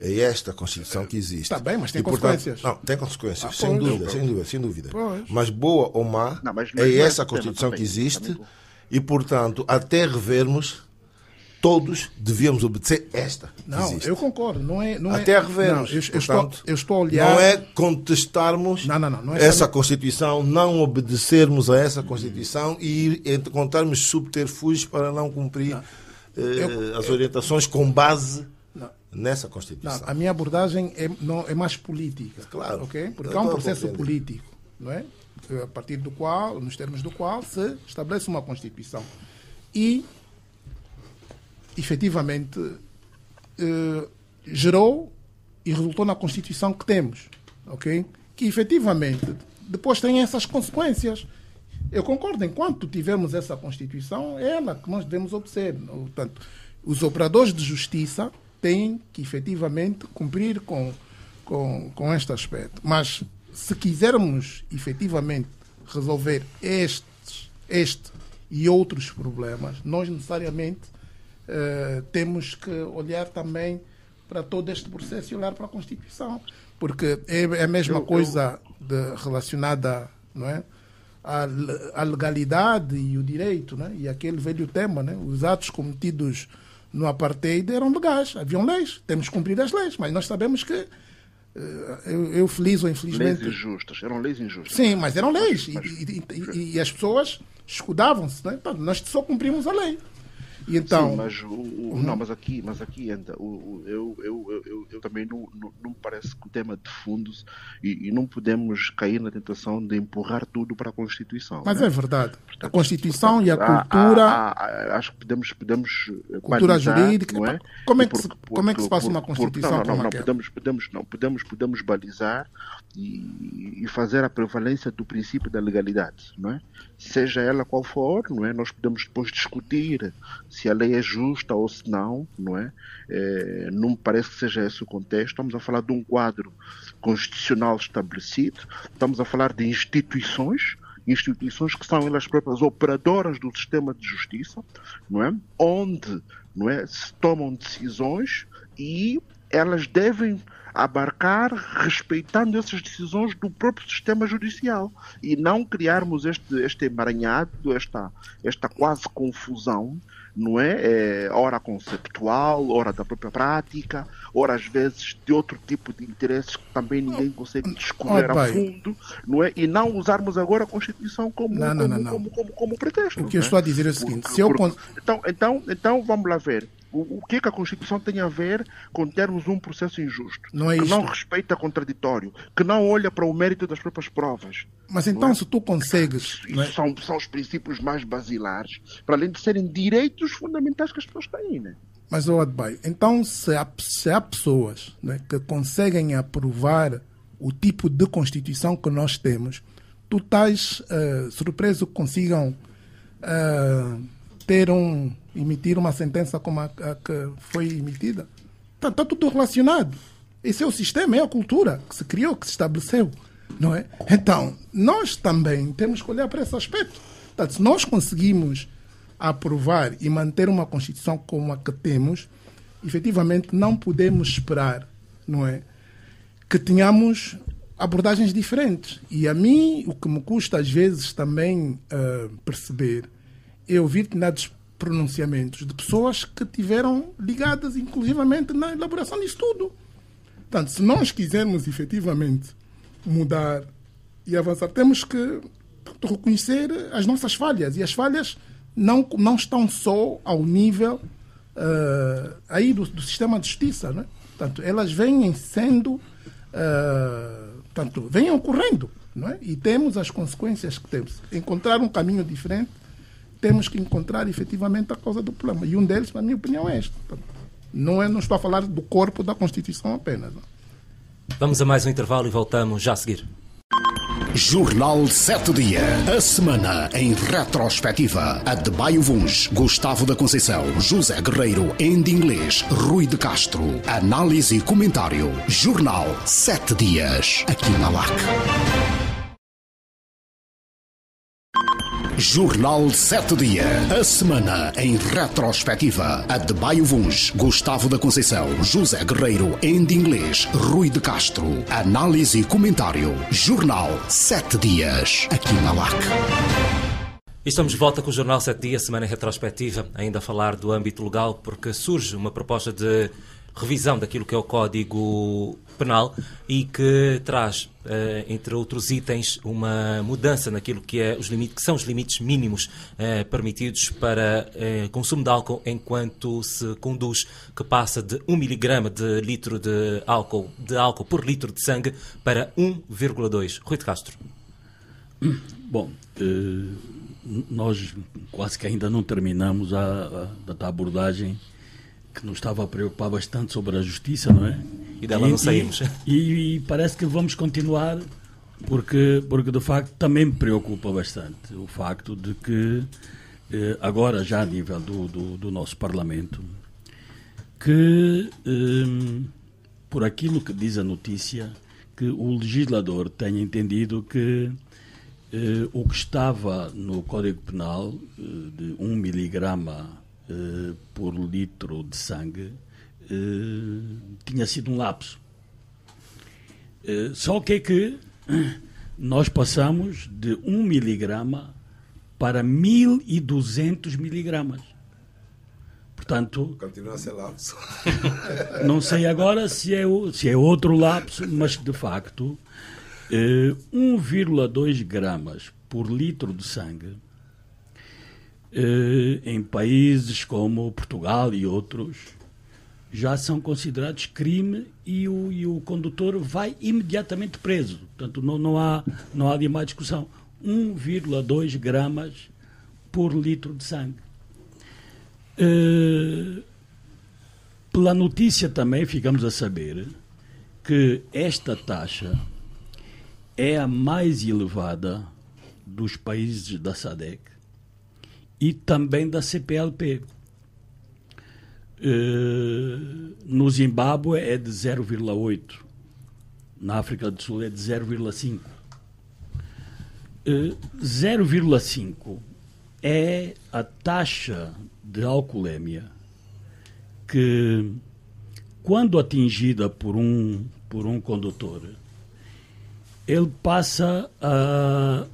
é esta Constituição que existe. Está bem, mas tem consequências. Não, tem consequências, sem dúvida. Pois. Mas boa ou má, é essa a Constituição que existe e, portanto, até revermos, todos devíamos obedecer esta que existe. Eu concordo. Até revermos. Eu estou a olhar... Não é contestarmos não é essa Constituição, não obedecermos a essa Constituição e encontrarmos subterfúgios para não cumprir as orientações com base nessa Constituição. A minha abordagem é mais política. Claro. Okay? Porque há um processo político, não é? A partir do qual, nos termos do qual, se estabelece uma Constituição. E efetivamente, gerou e resultou na Constituição que temos, ok? Que efetivamente depois tem essas consequências. Eu concordo, enquanto tivermos essa Constituição, é ela que nós devemos obedecer. Portanto, os operadores de justiça têm que efetivamente cumprir com este aspecto. Mas se quisermos efetivamente resolver este e outros problemas, nós necessariamente temos que olhar também para todo este processo e olhar para a Constituição, porque é a mesma coisa relacionada, não é, à legalidade e o direito, né? E aquele velho tema, né? Os atos cometidos no apartheid eram legais, haviam leis, temos que cumprir as leis, mas nós sabemos que eu feliz ou infelizmente... Leis injustas, eram leis injustas. Sim, mas eram leis e as pessoas escudavam-se, né? Então, nós só cumprimos a lei. E então... Sim, mas aqui ainda eu também não me parece que o tema de fundos e não podemos cair na tentação de empurrar tudo para a Constituição. Mas né? é verdade. Portanto, a Constituição e a cultura... acho que podemos cultura balizar, jurídica. não é? Como é que se passa uma Constituição como aquela? Podemos balizar e fazer a prevalência do princípio da legalidade, não é? Seja ela qual for, não é? Nós podemos depois discutir se a lei é justa ou se não, não é? Não me parece que seja esse o contexto. Estamos a falar de um quadro constitucional estabelecido, estamos a falar de instituições que são elas próprias operadoras do sistema de justiça, não é? Onde, não é, se tomam decisões e elas devem abarcar respeitando essas decisões do próprio sistema judicial e não criarmos este emaranhado, esta quase confusão, não é? Ora conceptual, ora da própria prática, ora às vezes de outro tipo de interesses que também ninguém consegue discorrer a fundo, não é? E não usarmos agora a Constituição como pretexto. O que eu estou a dizer é o seguinte, então vamos lá ver. O que a Constituição tem a ver com termos um processo injusto, não é que isto. Não respeita contraditório, que não olha para o mérito das próprias provas? Mas então, se tu consegues... São os princípios mais basilares, para além de serem direitos fundamentais que as pessoas têm, né? Mas, Adbaio, então se há pessoas, né, que conseguem aprovar o tipo de Constituição que nós temos, tu estás surpreso que consigam emitir uma sentença como a que foi emitida? Está tudo relacionado. Esse é o sistema, é a cultura que se criou, que se estabeleceu, não é? Então, nós também temos que olhar para esse aspecto. Portanto, se nós conseguimos aprovar e manter uma Constituição como a que temos, efetivamente não podemos esperar, não é, que tenhamos abordagens diferentes. E a mim, o que me custa às vezes também perceber é ouvir determinados pronunciamentos de pessoas que tiveram ligadas inclusivamente na elaboração disso tudo. Portanto, se nós quisermos efetivamente mudar e avançar, temos que reconhecer as nossas falhas. E as falhas não estão só ao nível aí do sistema de justiça, né? Portanto, elas vêm sendo, vêm ocorrendo, não é? E temos as consequências que temos. Encontrar um caminho diferente, temos que encontrar efetivamente a causa do problema. E um deles, na minha opinião, é este. Não estou a falar do corpo da Constituição apenas. Vamos a mais um intervalo e voltamos já a seguir. Jornal 7 Dias. A semana em retrospectiva. Adebayo Vuns, Gustavo da Conceição, José Guerreiro, Andy Inglês, Rui de Castro. Análise e comentário. Jornal 7 Dias. Aqui na LAC. Jornal 7 Dias. A semana em retrospectiva. Adebayo Vuns, Gustavo da Conceição, José Guerreiro, Andy Inglês, Rui de Castro. Análise e comentário. Jornal 7 Dias. Aqui na LAC. Estamos de volta com o Jornal 7 Dias, semana em retrospectiva, ainda a falar do âmbito legal, porque surge uma proposta de revisão daquilo que é o Código Penal e que traz, entre outros itens, uma mudança naquilo que são os limites mínimos permitidos para consumo de álcool enquanto se conduz, que passa de 1 miligrama de litro de álcool por litro de sangue para 1,2. Rui de Castro. Bom, nós quase que ainda não terminamos a abordagem que nos estava a preocupar bastante sobre a justiça, não é? E dela não saímos. E parece que vamos continuar, porque de facto também me preocupa bastante o facto de que, agora já a nível do nosso Parlamento, que, por aquilo que diz a notícia, que o legislador tenha entendido que o que estava no Código Penal, de 1 miligrama por litro de sangue, tinha sido um lapso. Só que é que nós passamos de 1 miligrama para 1200 miligramas. Portanto, Continua a ser lapso. não sei agora se é outro lapso, mas de facto 1,2 gramas por litro de sangue em países como Portugal e outros já são considerados crime e o condutor vai imediatamente preso. Portanto, não há de mais discussão. 1,2 gramas por litro de sangue. Pela notícia também ficamos a saber que esta taxa é a mais elevada dos países da SADC e também da CPLP. No Zimbábue é de 0,8, na África do Sul é de 0,5. 0,5 é a taxa de alcoolemia que, quando atingida por um condutor, ele passa a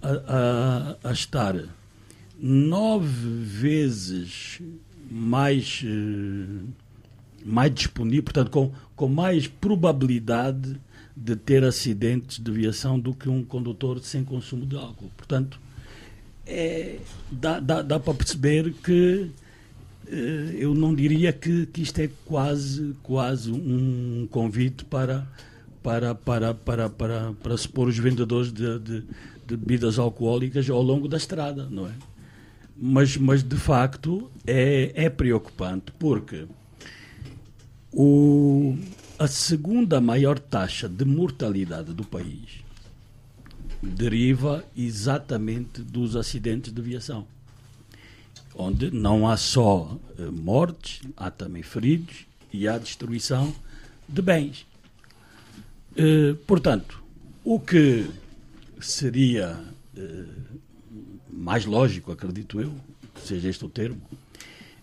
estar 9 vezes mais disponível, portanto, com mais probabilidade de ter acidentes de viação do que um condutor sem consumo de álcool. Portanto, dá para perceber que eu não diria que isto é quase um convite para se pôr os vendedores de bebidas alcoólicas ao longo da estrada, não é? Mas de facto é preocupante, porque a segunda maior taxa de mortalidade do país deriva exatamente dos acidentes de viação, onde não há só mortes, há também feridos e há destruição de bens. Portanto, o que seria mais lógico, acredito eu, que seja este o termo,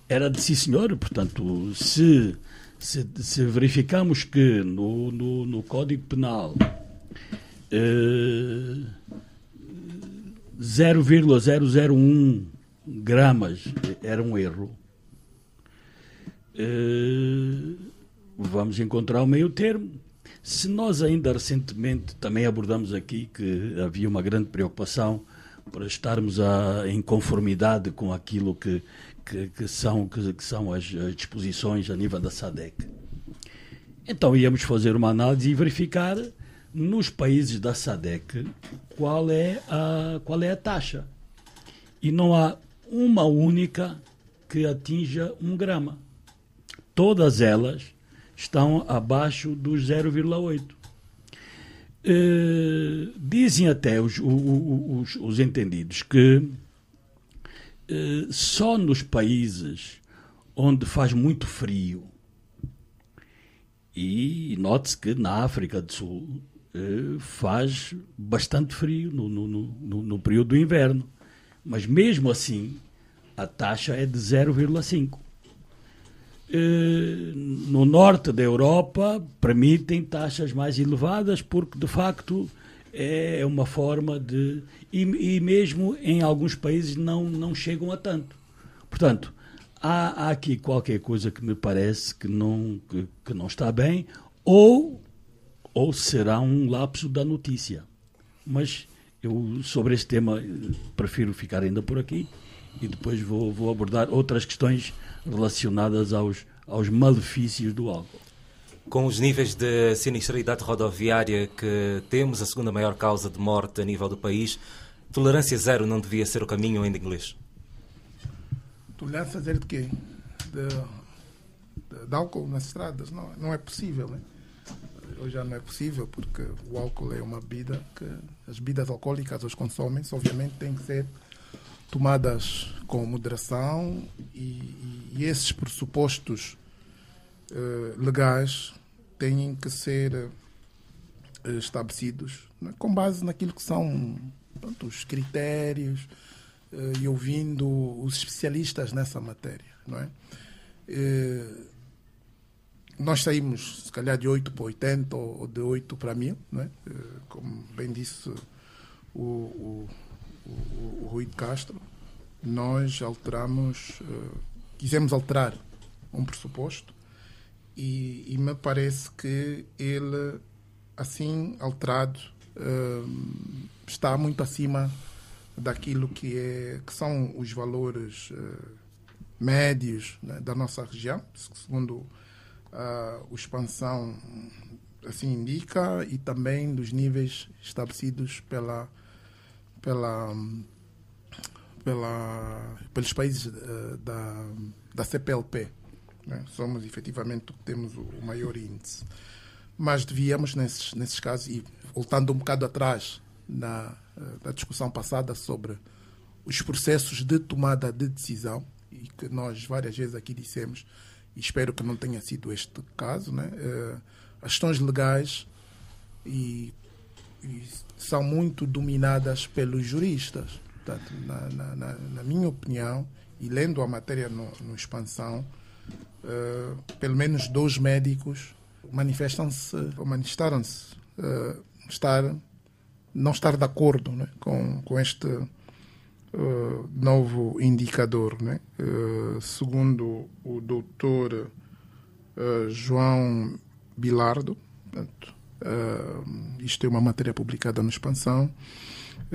era de sim senhor. Portanto, se verificamos que no Código Penal 0,001 gramas era um erro, vamos encontrar o meio termo. Se nós ainda recentemente também abordamos aqui que havia uma grande preocupação para estarmos em conformidade com aquilo que são as disposições a nível da SADC, então íamos fazer uma análise e verificar nos países da SADC qual é a taxa. E não há uma única que atinja 1 grama. Todas elas estão abaixo dos 0,8. Dizem até os entendidos que só nos países onde faz muito frio, e note-se que na África do Sul faz bastante frio no período do inverno, mas mesmo assim a taxa é de 0,5. No norte da Europa permitem taxas mais elevadas porque de facto é uma forma de... E mesmo em alguns países não chegam a tanto. Portanto, há aqui qualquer coisa que me parece que não está bem, ou será um lapso da notícia. Mas eu, sobre este tema, prefiro ficar ainda por aqui e depois vou abordar outras questões relacionadas aos malefícios do álcool. Com os níveis de sinistralidade rodoviária que temos, a segunda maior causa de morte a nível do país, tolerância zero não devia ser o caminho em inglês? Tolerância zero de quê? de álcool nas estradas. Não é possível, né? Hoje já não é possível, porque o álcool é uma bebida que as bebidas alcoólicas, os consomem, obviamente têm que ser tomadas com moderação e esses pressupostos legais têm que ser estabelecidos, né, com base naquilo que são, pronto, os critérios e ouvindo os especialistas nessa matéria, não é? Nós saímos, se calhar, de 8 para 80 ou de 8 para 1000, não é? Como bem disse o Rui de Castro, nós quisemos alterar um pressuposto e me parece que ele, assim alterado, está muito acima daquilo que são os valores médios, né, da nossa região, segundo a expansão assim indica, e também dos níveis estabelecidos pelos países da CPLP. Né? Somos efetivamente temos o maior índice. Mas devíamos, nesses casos, e voltando um bocado atrás da discussão passada sobre os processos de tomada de decisão, e que nós várias vezes aqui dissemos, e espero que não tenha sido este caso, né? As questões legais e são muito dominadas pelos juristas. Portanto, na minha opinião, e lendo a matéria no Expansão, pelo menos 2 médicos manifestaram-se não estar de acordo, né, com este novo indicador, né? Segundo o doutor João Bilardo, portanto, isto é uma matéria publicada no Expansão,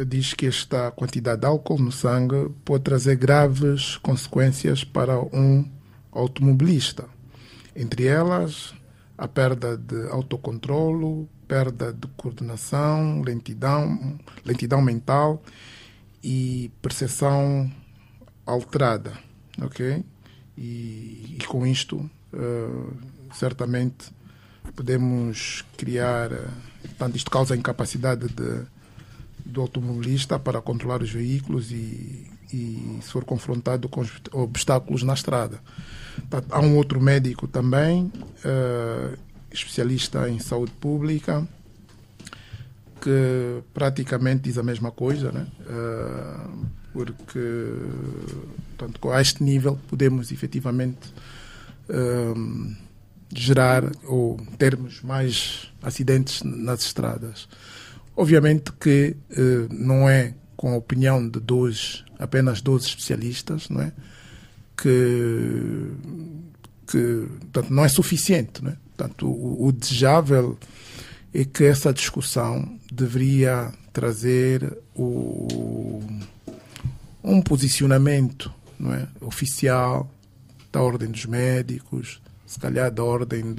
diz que esta quantidade de álcool no sangue pode trazer graves consequências para um automobilista. Entre elas, a perda de autocontrolo, perda de coordenação, lentidão mental e percepção alterada, ok? E com isto, certamente, podemos criar... Portanto, isto causa a incapacidade do automobilista para controlar os veículos e se for confrontado com obstáculos na estrada. Portanto, há um outro médico também, especialista em saúde pública, que praticamente diz a mesma coisa, né? Porque, portanto, a este nível podemos efetivamente gerar ou termos mais acidentes nas estradas. Obviamente que não é com a opinião de apenas 12 especialistas, não é? Que portanto, não é suficiente, não é? Portanto, o desejável é que essa discussão deveria trazer um posicionamento, não é, oficial da ordem dos médicos, se calhar da ordem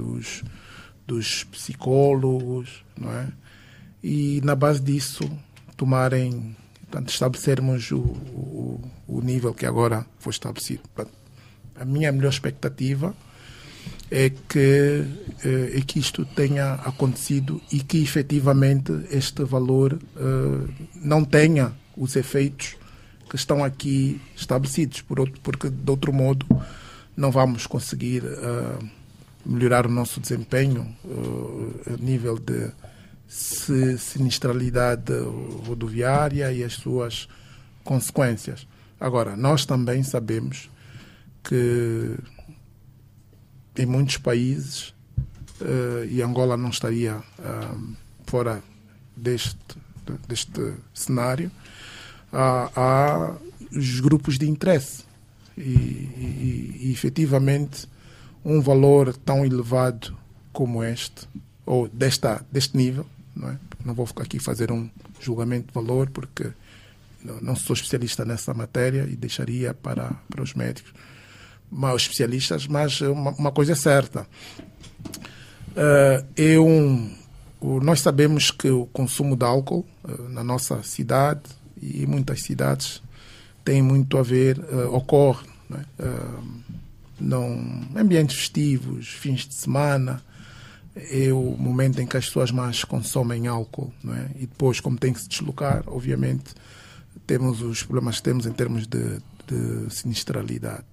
dos psicólogos, não é? E na base disso portanto, estabelecermos o nível que agora foi estabelecido. Portanto, a minha melhor expectativa é que isto tenha acontecido e que efetivamente este valor não tenha os efeitos que estão aqui estabelecidos, porque de outro modo não vamos conseguir melhorar o nosso desempenho a nível de sinistralidade rodoviária e as suas consequências. Agora, nós também sabemos que em muitos países, e Angola não estaria fora deste cenário, há os grupos de interesse e efetivamente um valor tão elevado como este, ou deste nível, não é? Não vou ficar aqui fazer um julgamento de valor porque não sou especialista nessa matéria e deixaria para os médicos, os especialistas, mas uma coisa é certa. Nós sabemos que o consumo de álcool na nossa cidade e muitas cidades tem muito a ver, ocorre, não é? ambientes festivos, fins de semana, é o momento em que as pessoas mais consomem álcool, não é? E depois, como tem que se deslocar, obviamente, temos os problemas que temos em termos de sinistralidade.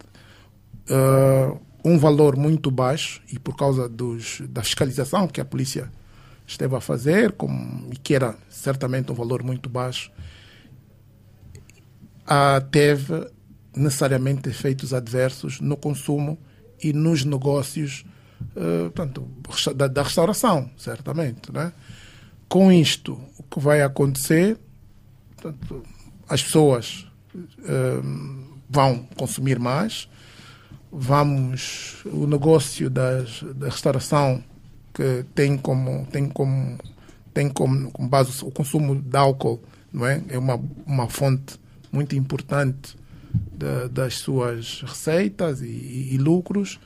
Um valor muito baixo, e por causa da fiscalização que a polícia esteve a fazer, e que era certamente um valor muito baixo, teve necessariamente efeitos adversos no consumo e nos negócios portanto, da restauração, certamente, né? Com isto, o que vai acontecer, portanto, as pessoas vão consumir mais, o negócio da restauração, que tem como base o consumo de álcool, não é? É uma fonte muito importante das suas receitas e lucros.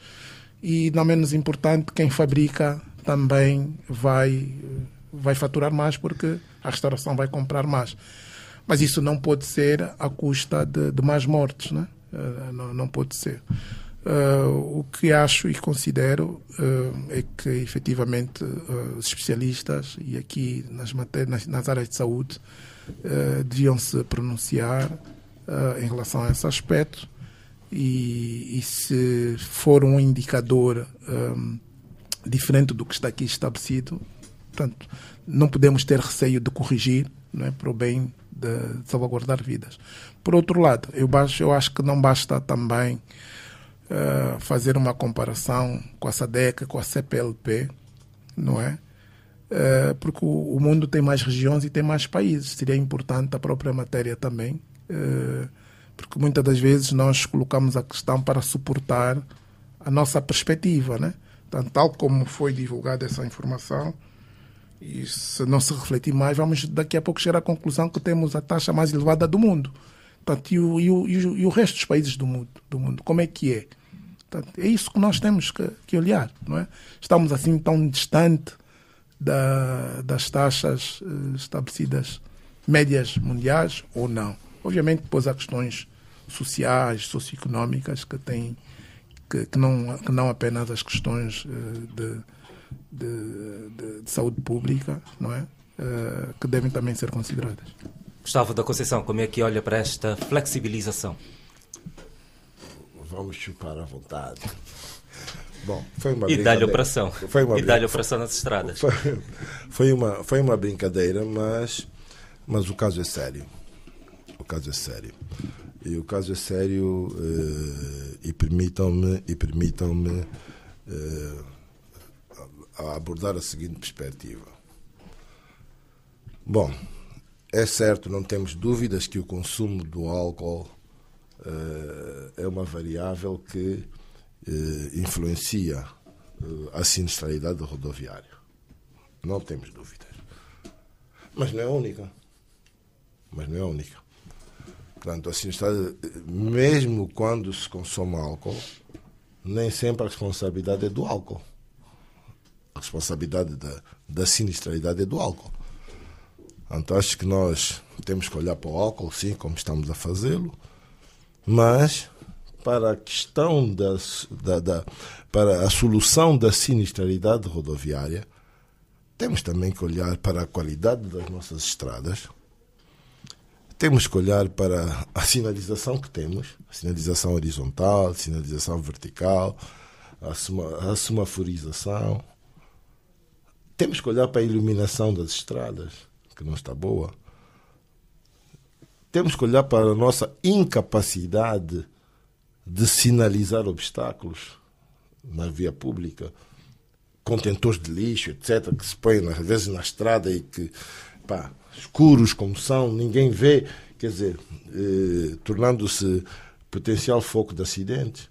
E, não menos importante, quem fabrica também vai faturar mais, porque a restauração vai comprar mais. Mas isso não pode ser à custa de mais mortes, né? Não pode ser. O que acho e considero é que, efetivamente, os especialistas, e aqui nas áreas de saúde, deviam se pronunciar em relação a esse aspecto. E se for um indicador diferente do que está aqui estabelecido, portanto, não podemos ter receio de corrigir, não é, para o bem de salvaguardar vidas. Por outro lado, eu acho que não basta também fazer uma comparação com a SADC, com a CPLP, não é? Porque o mundo tem mais regiões e tem mais países. Seria importante a própria matéria também, porque muitas das vezes nós colocamos a questão para suportar a nossa perspectiva, né? Então, tal como foi divulgada essa informação, e se não se refletir mais, vamos daqui a pouco chegar à conclusão que temos a taxa mais elevada do mundo. Portanto, e o resto dos países do mundo, como é que é? Portanto, é isso que nós temos que olhar, não é? Estamos assim tão distante das taxas estabelecidas médias mundiais ou não? Obviamente, depois há questões sociais, socioeconómicas que não apenas as questões de saúde pública, não é? Que devem também ser consideradas. Gustavo da Conceição, como é que olha para esta flexibilização? Vamos chupar à vontade. Bom, foi uma brincadeira. E dá-lhe operação. E dá-lhe operação nas estradas. Foi uma brincadeira, mas o caso é sério. O caso é sério. E o caso é sério, e permitam-me abordar a seguinte perspectiva. Bom, é certo, não temos dúvidas que o consumo do álcool é uma variável que influencia a sinistralidade rodoviária. Não temos dúvidas. Mas não é a única. Portanto, a sinistralidade, mesmo quando se consome álcool, nem sempre a responsabilidade é do álcool. A responsabilidade da sinistralidade é do álcool. Então, acho que nós temos que olhar para o álcool, sim, como estamos a fazê-lo, mas para a questão para a solução da sinistralidade rodoviária, temos também que olhar para a qualidade das nossas estradas, temos que olhar para a sinalização que temos, a sinalização horizontal, a sinalização vertical, a semaforização. Temos que olhar para a iluminação das estradas, que não está boa. Temos que olhar para a nossa incapacidade de sinalizar obstáculos na via pública, contentores de lixo, etc., que se põem às vezes na estrada e que, escuros como são, ninguém vê, quer dizer, tornando-se potencial foco de acidentes.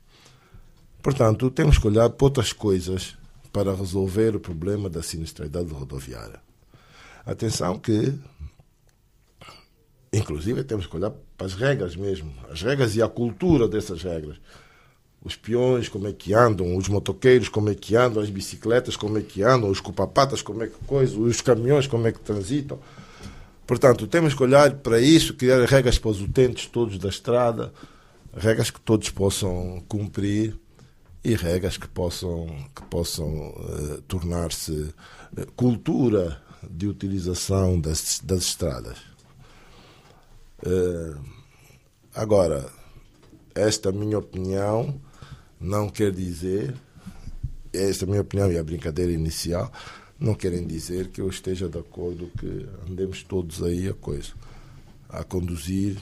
Portanto, temos que olhar para outras coisas para resolver o problema da sinistralidade rodoviária. Atenção que, inclusive, temos que olhar para as regras mesmo, as regras e a cultura dessas regras. Os peões, como é que andam, os motoqueiros, como é que andam, as bicicletas, como é que andam, os cupapatas, como é que coisa, os caminhões, como é que transitam. Portanto, temos que olhar para isso, criar regras para os utentes todos da estrada, regras que todos possam cumprir, e regras que possam tornar-se cultura de utilização das estradas. Agora, esta minha opinião não quer dizer, esta minha opinião e a brincadeira inicial não querem dizer que eu esteja de acordo que andemos todos aí a conduzir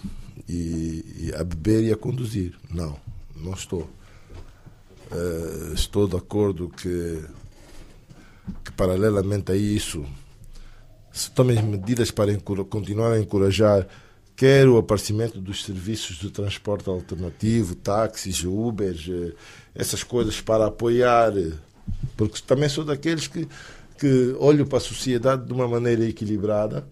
e a beber e a conduzir. Não estou. Estou de acordo que paralelamente a isso se tomem medidas para continuar a encorajar quer o aparecimento dos serviços de transporte alternativo, táxis, Ubers, essas coisas para apoiar, porque também sou daqueles que olho para a sociedade de uma maneira equilibrada,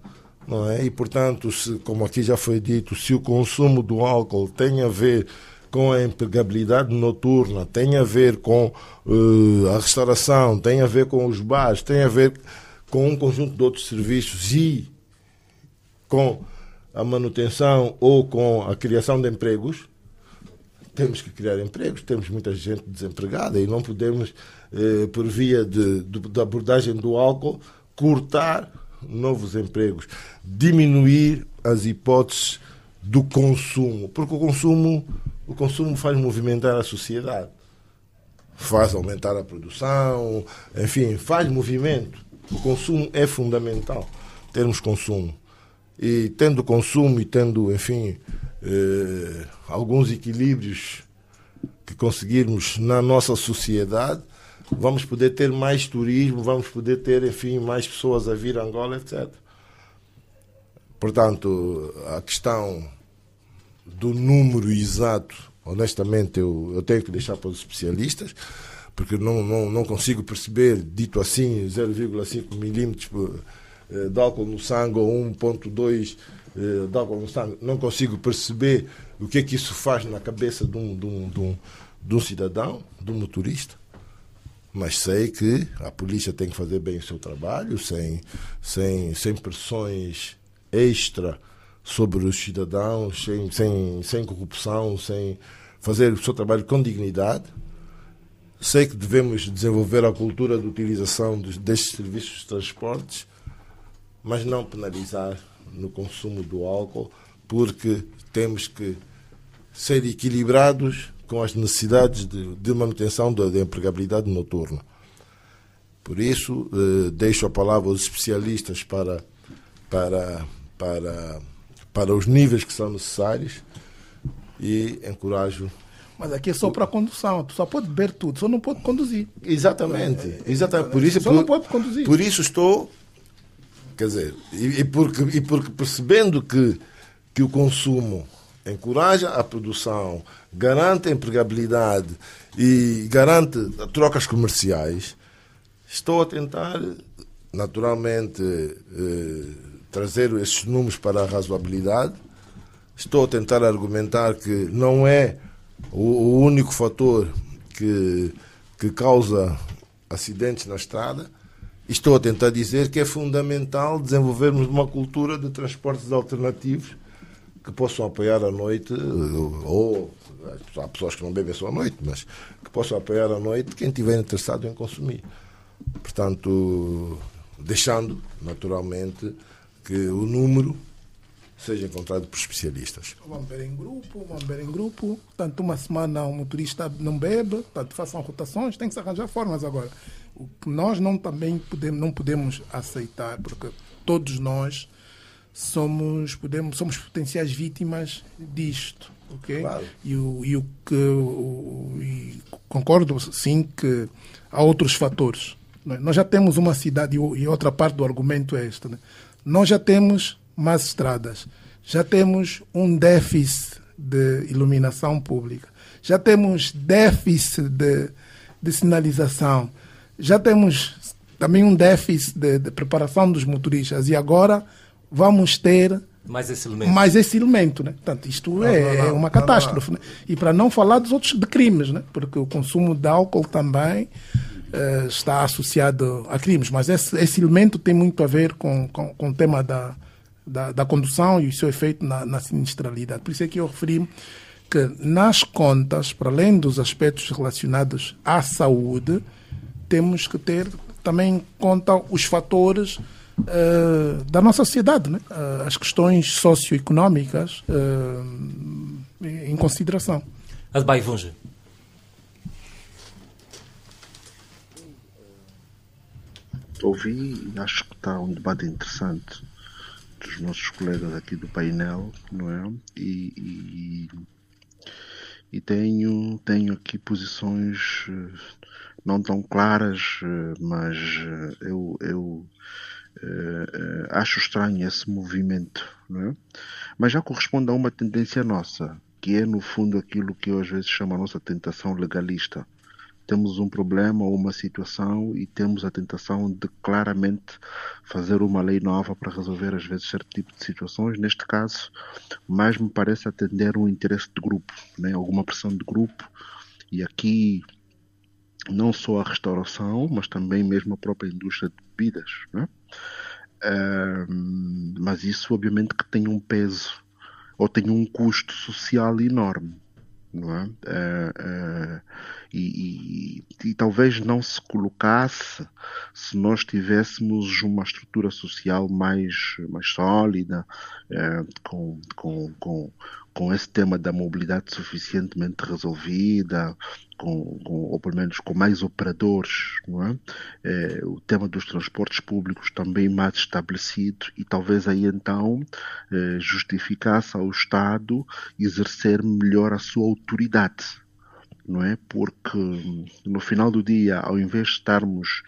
não é? E, portanto, como aqui já foi dito, se o consumo do álcool tem a ver com a empregabilidade noturna, tem a ver com a restauração, tem a ver com os bares, tem a ver com um conjunto de outros serviços e com a manutenção ou com a criação de empregos, temos que criar empregos, temos muita gente desempregada e não podemos, por via da abordagem do álcool, cortar novos empregos, diminuir as hipóteses do consumo, porque o consumo faz movimentar a sociedade, faz aumentar a produção, enfim, faz movimento. O consumo é fundamental, termos consumo. E tendo consumo e tendo, enfim, alguns equilíbrios que conseguirmos na nossa sociedade, vamos poder ter mais turismo, vamos poder ter, enfim, mais pessoas a vir a Angola, etc. Portanto, a questão do número exato, honestamente, eu tenho que deixar para os especialistas, porque não consigo perceber, dito assim, 0,5 milímetros de álcool no sangue ou 1,2 de álcool no sangue. Não consigo perceber o que é que isso faz na cabeça de um cidadão, de um motorista. Mas sei que a polícia tem que fazer bem o seu trabalho, sem pressões extra sobre os cidadãos, sem corrupção, sem fazer o seu trabalho com dignidade. Sei que devemos desenvolver a cultura de utilização destes serviços de transportes, mas não penalizar no consumo do álcool, porque temos que ser equilibrados com as necessidades de manutenção da empregabilidade noturna. Por isso, deixo a palavra aos especialistas para os níveis que são necessários e encorajo. Mas aqui é só para a condução, tu só pode beber tudo, só não pode conduzir. Exatamente. Só não pode conduzir. Por isso estou, quer dizer, e porque percebendo que o consumo encoraja a produção, garante a empregabilidade e garante trocas comerciais, estou a tentar, naturalmente, trazer esses números para a razoabilidade. Estou a tentar argumentar que não é o único fator que causa acidentes na estrada. Estou a tentar dizer que é fundamental desenvolvermos uma cultura de transportes alternativos que possam apoiar à noite, ou há pessoas que não bebem só à noite, mas que possam apoiar à noite quem estiver interessado em consumir. Portanto, deixando, naturalmente, que o número seja encontrado por especialistas. Vamos beber em grupo. Portanto, uma semana o motorista não bebe, portanto, façam rotações, tem que se arranjar formas agora. O que nós não podemos aceitar, porque todos nós somos potenciais vítimas disto, ok? Claro. E concordo, sim, que há outros fatores. Nós já temos uma cidade, e outra parte do argumento é esta, né? Nós já temos mais estradas, já temos um déficit de iluminação pública, já temos déficit de sinalização, já temos também um déficit de preparação dos motoristas e agora vamos ter mais esse elemento, né? Portanto, isto é uma catástrofe. Né? E para não falar dos outros de crimes, né? Porque o consumo de álcool também está associado a crimes, mas esse elemento tem muito a ver com o tema da condução e o seu efeito na sinistralidade. Por isso é que eu referi que nas contas, para além dos aspectos relacionados à saúde, temos que ter também em conta os fatores da nossa sociedade, né? As questões socioeconómicas em consideração. Adebayo Vunge. Ouvi e acho que está um debate interessante dos nossos colegas aqui do painel, não é? E tenho aqui posições não tão claras, mas eu acho estranho esse movimento, não é? Mas já corresponde a uma tendência nossa, que é no fundo aquilo que eu às vezes chamo a nossa tentação legalista. Temos um problema ou uma situação e temos a tentação de claramente fazer uma lei nova para resolver às vezes certo tipo de situações. Neste caso, mais me parece atender um interesse de grupo, né? Alguma pressão de grupo. E aqui não só a restauração, mas também mesmo a própria indústria de bebidas, né? Mas isso obviamente que tem um peso ou tem um custo social enorme. Não é? E talvez não se colocasse se nós tivéssemos uma estrutura social mais sólida, com esse tema da mobilidade suficientemente resolvida, ou pelo menos com mais operadores, não é? O tema dos transportes públicos também mais estabelecido e talvez aí então justificasse ao Estado exercer melhor a sua autoridade, não é? Porque no final do dia, ao invés de estarmos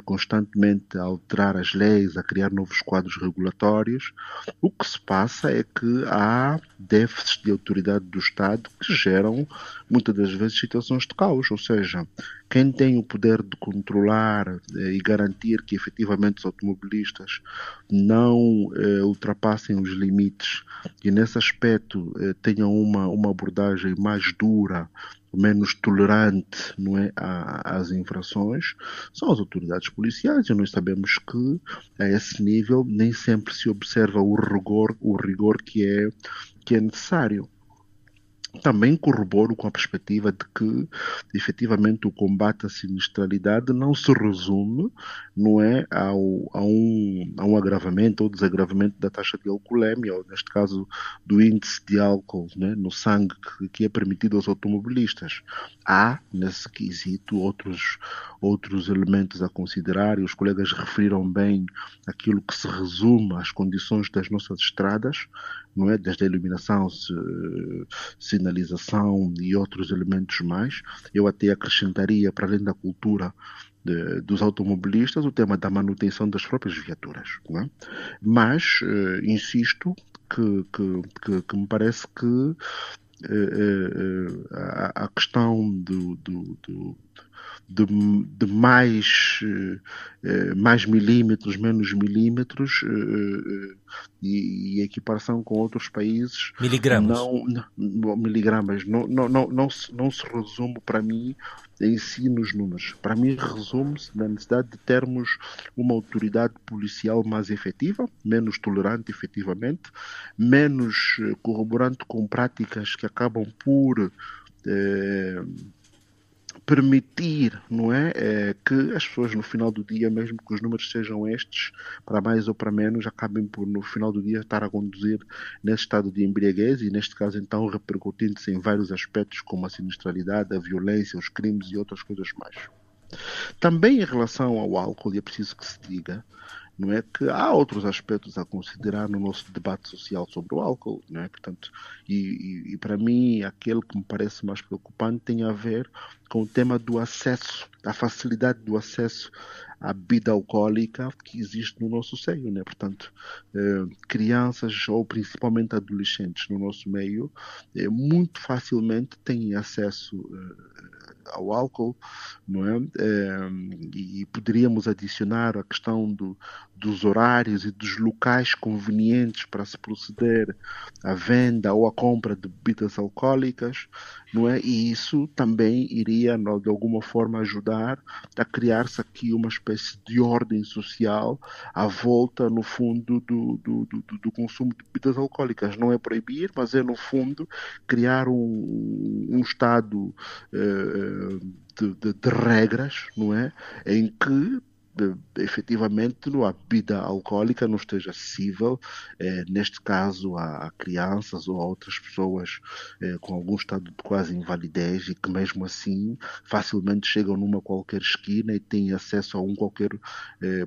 constantemente a alterar as leis, a criar novos quadros regulatórios, o que se passa é que há déficits de autoridade do Estado que geram muitas das vezes situações de caos, ou seja, quem tem o poder de controlar e garantir que efetivamente os automobilistas não ultrapassem os limites e nesse aspecto tenham uma abordagem mais dura, menos tolerante, não é, às infrações, são as autoridades policiais, e nós sabemos que a esse nível nem sempre se observa o rigor que é necessário. Também corroboro com a perspectiva de que, efetivamente, o combate à sinistralidade não se resume, não é, a um agravamento ou desagravamento da taxa de alcoolemia, ou neste caso do índice de álcool, né, no sangue que é permitido aos automobilistas. Há, nesse quesito, outros elementos a considerar, e os colegas referiram bem aquilo que se resume às condições das nossas estradas, não é? Desde a iluminação, sinalização e outros elementos mais. Eu até acrescentaria, para além da cultura dos automobilistas, o tema da manutenção das próprias viaturas, não é? Mas insisto que me parece que a questão de mais milímetros, menos milímetros e equiparação com outros países, miligramas, não se resume para mim em si nos números. Para mim resume-se na necessidade de termos uma autoridade policial mais efetiva, menos tolerante efetivamente, menos corroborante com práticas que acabam por permitir, não é, que as pessoas no final do dia, mesmo que os números sejam estes, para mais ou para menos, acabem por no final do dia estar a conduzir nesse estado de embriaguez e neste caso então repercutindo-se em vários aspectos como a sinistralidade, a violência, os crimes e outras coisas mais. Também em relação ao álcool, e é preciso que se diga, não é, que há outros aspectos a considerar no nosso debate social sobre o álcool, não é? Portanto, e para mim aquele que me parece mais preocupante tem a ver com o tema do acesso, a facilidade do acesso à bebida alcoólica que existe no nosso seio, né? Portanto, crianças ou principalmente adolescentes no nosso meio muito facilmente têm acesso ao álcool, não é? E poderíamos adicionar a questão dos horários e dos locais convenientes para se proceder à venda ou à compra de bebidas alcoólicas, não é? E isso também iria, de alguma forma, ajudar a criar-se aqui uma espécie de ordem social à volta, no fundo, do consumo de bebidas alcoólicas. Não é proibir, mas é, no fundo, criar um estado de regras, não é? Em que efetivamente a bebida alcoólica não esteja acessível, neste caso a crianças ou a outras pessoas com algum estado de quase invalidez e que mesmo assim facilmente chegam numa qualquer esquina e têm acesso a qualquer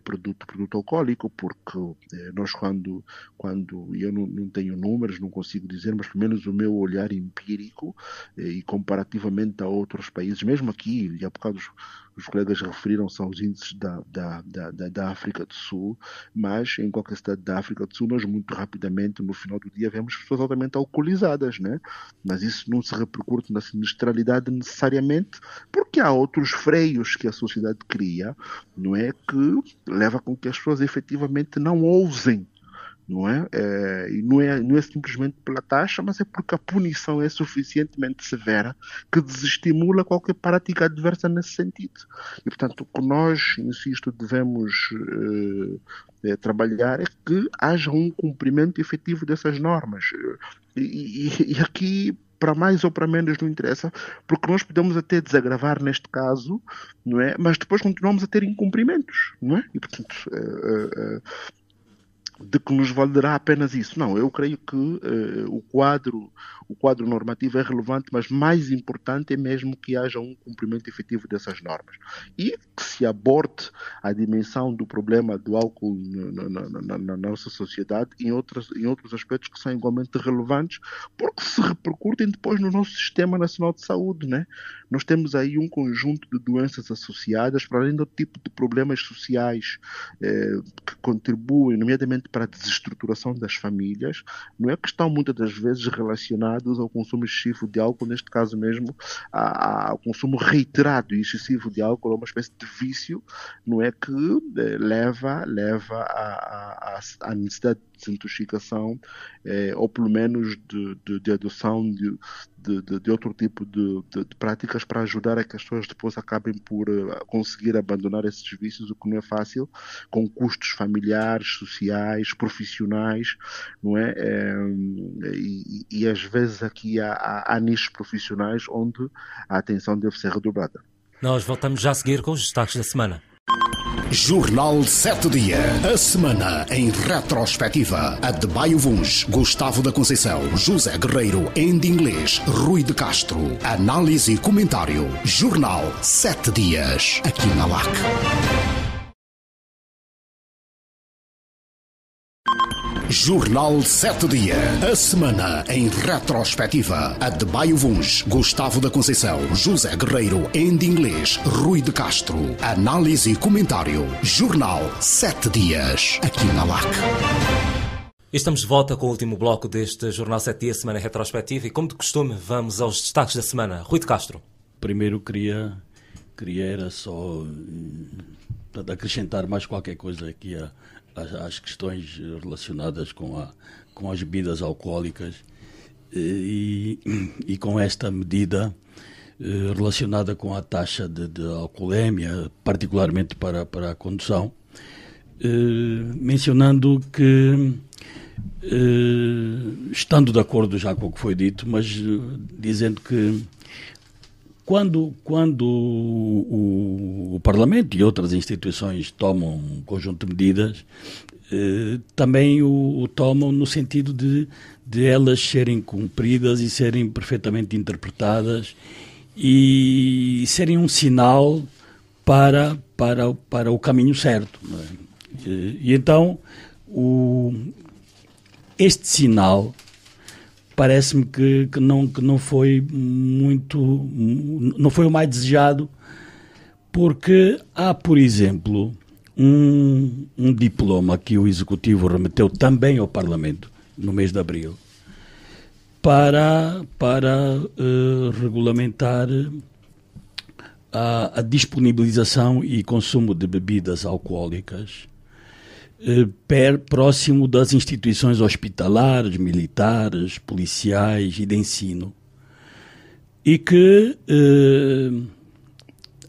produto alcoólico, porque nós quando eu não tenho números, não consigo dizer, mas pelo menos o meu olhar empírico e comparativamente a outros países, mesmo aqui, e há bocado os colegas referiram-se aos índices da África do Sul, mas em qualquer cidade da África do Sul nós muito rapidamente, no final do dia, vemos pessoas altamente alcoolizadas, né? Mas isso não se repercute na sinistralidade necessariamente, porque há outros freios que a sociedade cria, não é? Que leva com que as pessoas efetivamente não ousem, não é? E não é simplesmente pela taxa, mas é porque a punição é suficientemente severa que desestimula qualquer prática adversa nesse sentido. E, portanto, o que nós, insisto, devemos trabalhar é que haja um cumprimento efetivo dessas normas. E aqui, para mais ou para menos, não interessa, porque nós podemos até desagravar neste caso, não é? Mas depois continuamos a ter incumprimentos, não é? E, portanto, de que nos valerá apenas isso. Não, eu creio que o quadro normativo é relevante, mas mais importante é mesmo que haja um cumprimento efetivo dessas normas. E que se aborde a dimensão do problema do álcool na nossa sociedade em outros aspectos que são igualmente relevantes, porque se repercutem depois no nosso Sistema Nacional de Saúde, né? Nós temos aí um conjunto de doenças associadas, para além do tipo de problemas sociais que contribuem, nomeadamente para a desestruturação das famílias, não é que estão muitas das vezes relacionados ao consumo excessivo de álcool, neste caso mesmo ao consumo reiterado e excessivo de álcool, é uma espécie de vício, não é, que leva à necessidade de desintoxicação, ou pelo menos de adoção de outro tipo de práticas para ajudar a que as pessoas depois acabem por conseguir abandonar esses vícios, o que não é fácil, com custos familiares, sociais, profissionais, não é? E às vezes aqui há nichos profissionais onde a atenção deve ser redobrada. Nós voltamos já a seguir com os destaques da semana. Jornal 7 Dia. A semana em retrospectiva. Adebayo Vuns, Gustavo da Conceição, José Guerreiro, Andy Inglês, Rui de Castro. Análise e comentário. Jornal 7 Dias. Aqui na LAC. Jornal 7 Dia. A semana em retrospectiva. Adebayo Vuns, Gustavo da Conceição, José Guerreiro, Andy Inglês, Rui de Castro. Análise e comentário. Jornal 7 Dias. Aqui na LAC. Estamos de volta com o último bloco deste Jornal 7 Dias, semana retrospectiva, e como de costume vamos aos destaques da semana. Rui de Castro. Primeiro queria era só acrescentar mais qualquer coisa aqui às questões relacionadas com as bebidas alcoólicas e com esta medida relacionada com a taxa de alcoolemia, particularmente para a condução, mencionando que, estando de acordo já com o que foi dito, mas dizendo que quando o Parlamento e outras instituições tomam um conjunto de medidas, também o tomam no sentido de elas serem cumpridas e serem perfeitamente interpretadas e serem um sinal para o caminho certo. Não é? E então, este sinal parece-me que não foi muito, não foi o mais desejado, porque há, por exemplo, um diploma que o Executivo remeteu também ao Parlamento no mês de abril para regulamentar a disponibilização e consumo de bebidas alcoólicas próximo das instituições hospitalares, militares, policiais e de ensino, e que,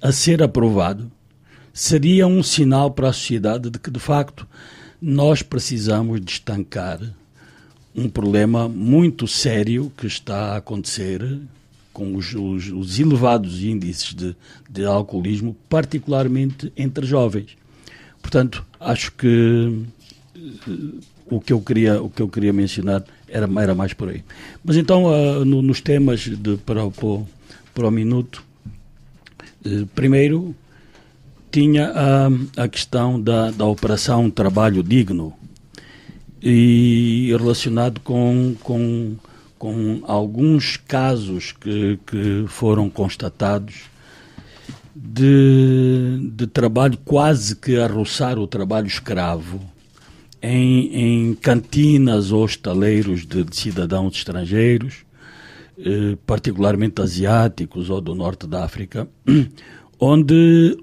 a ser aprovado, seria um sinal para a sociedade de que, de facto, nós precisamos de estancar um problema muito sério que está a acontecer com os elevados índices de alcoolismo, particularmente entre jovens. Portanto, acho que o que eu queria mencionar era mais por aí. Mas então, nos temas para o minuto, primeiro tinha a questão da Operação Trabalho Digno, e relacionado com alguns casos que foram constatados de trabalho quase que a roçar o trabalho escravo em cantinas ou estaleiros de cidadãos estrangeiros, particularmente asiáticos ou do norte da África, onde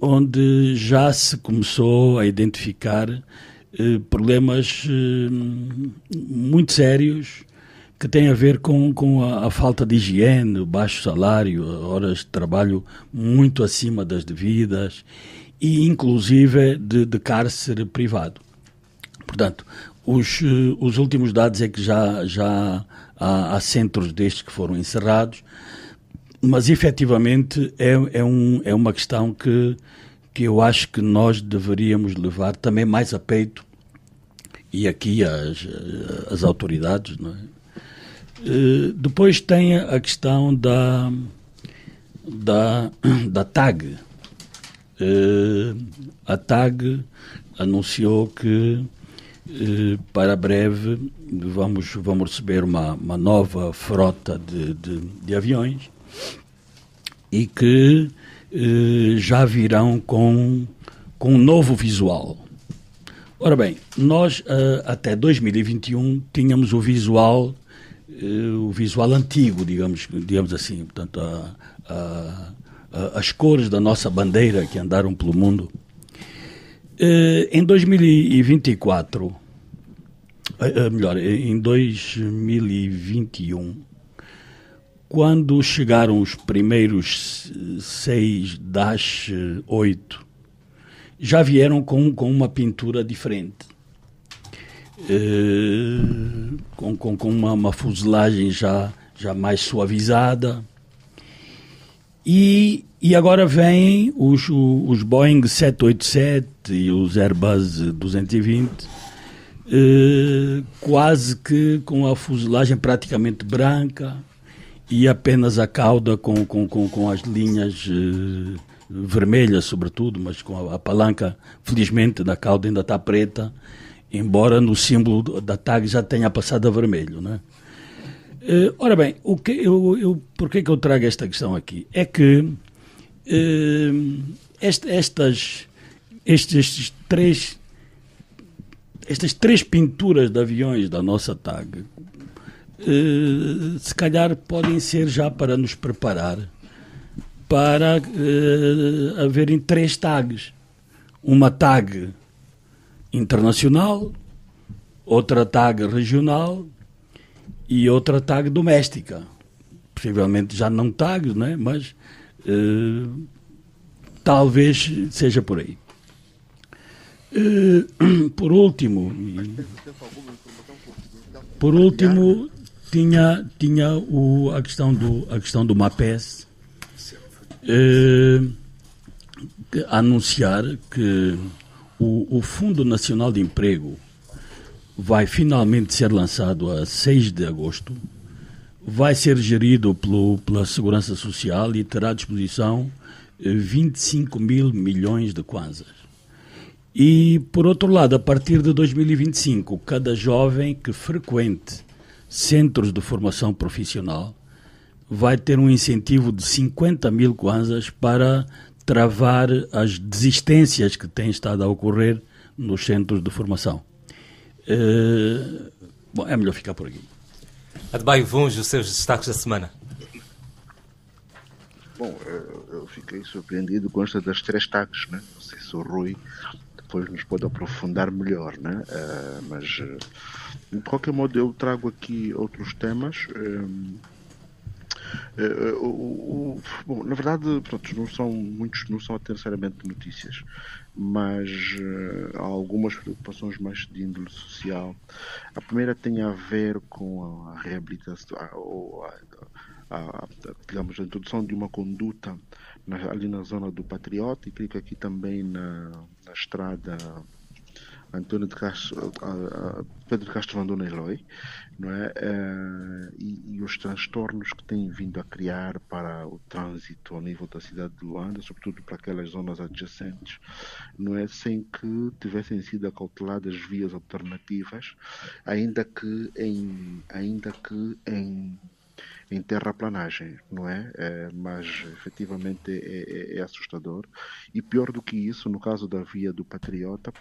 já se começou a identificar problemas muito sérios que têm a ver com a falta de higiene, o baixo salário, horas de trabalho muito acima das devidas e inclusive de cárcere privado. Portanto, os últimos dados é que já há centros destes que foram encerrados, mas efetivamente é uma questão que eu acho que nós deveríamos levar também mais a peito, e aqui as autoridades, não é? Depois tem a questão da TAG. A TAG anunciou que para breve vamos receber uma nova frota de aviões e que já virão com um novo visual. Ora bem, nós até 2021 tínhamos o visual antigo, digamos assim, portanto as cores da nossa bandeira que andaram pelo mundo. Em 2024, em 2021, quando chegaram os primeiros 6-8, já vieram com uma pintura diferente. Com uma fuselagem já mais suavizada. E agora vêm os Boeing 787 e os Airbus 220, quase que com a fuselagem praticamente branca e apenas a cauda com as linhas vermelhas, sobretudo, mas com a palanca, felizmente, da cauda ainda está preta, embora no símbolo da TAG já tenha passado a vermelho, não é? Ora bem, por que eu trago esta questão aqui? É que estas três pinturas de aviões da nossa TAG se calhar podem ser já para nos preparar para haverem 3 tags. Uma tag internacional, outra tag regional e outra tag doméstica. Possivelmente já não tags, né? Mas talvez seja por aí. Por último, tinha a questão do MAPES, anunciar que o Fundo Nacional de Emprego vai finalmente ser lançado a 6 de agosto, vai ser gerido pela Segurança Social e terá à disposição 25 mil milhões de kwanzas. E, por outro lado, a partir de 2025, cada jovem que frequente centros de formação profissional vai ter um incentivo de 50 mil kwanzas para travar as desistências que têm estado a ocorrer nos centros de formação. Bom, é melhor ficar por aqui. Adebayo Vuns, os seus destaques da semana. Bom, eu fiquei surpreendido com esta das 3 tags, né? Não sei se o Rui depois nos pode aprofundar melhor, né? Mas, de qualquer modo, eu trago aqui outros temas. Bom, na verdade, pronto, não são muitos, não são necessariamente notícias, mas há algumas preocupações mais de índole social. A primeira tem a ver com a reabilitação, digamos, a introdução de uma conduta ali na zona do Patriota, e creio que aqui também na estrada António de Castro, Pedro de Castro Vandona Eloy, não é? E os transtornos que têm vindo a criar para o trânsito ao nível da cidade de Luanda, sobretudo para aquelas zonas adjacentes, não é? Sem que tivessem sido acauteladas vias alternativas, ainda que em terraplanagem, não é? Mas efetivamente é assustador. E pior do que isso, no caso da via do Patriota,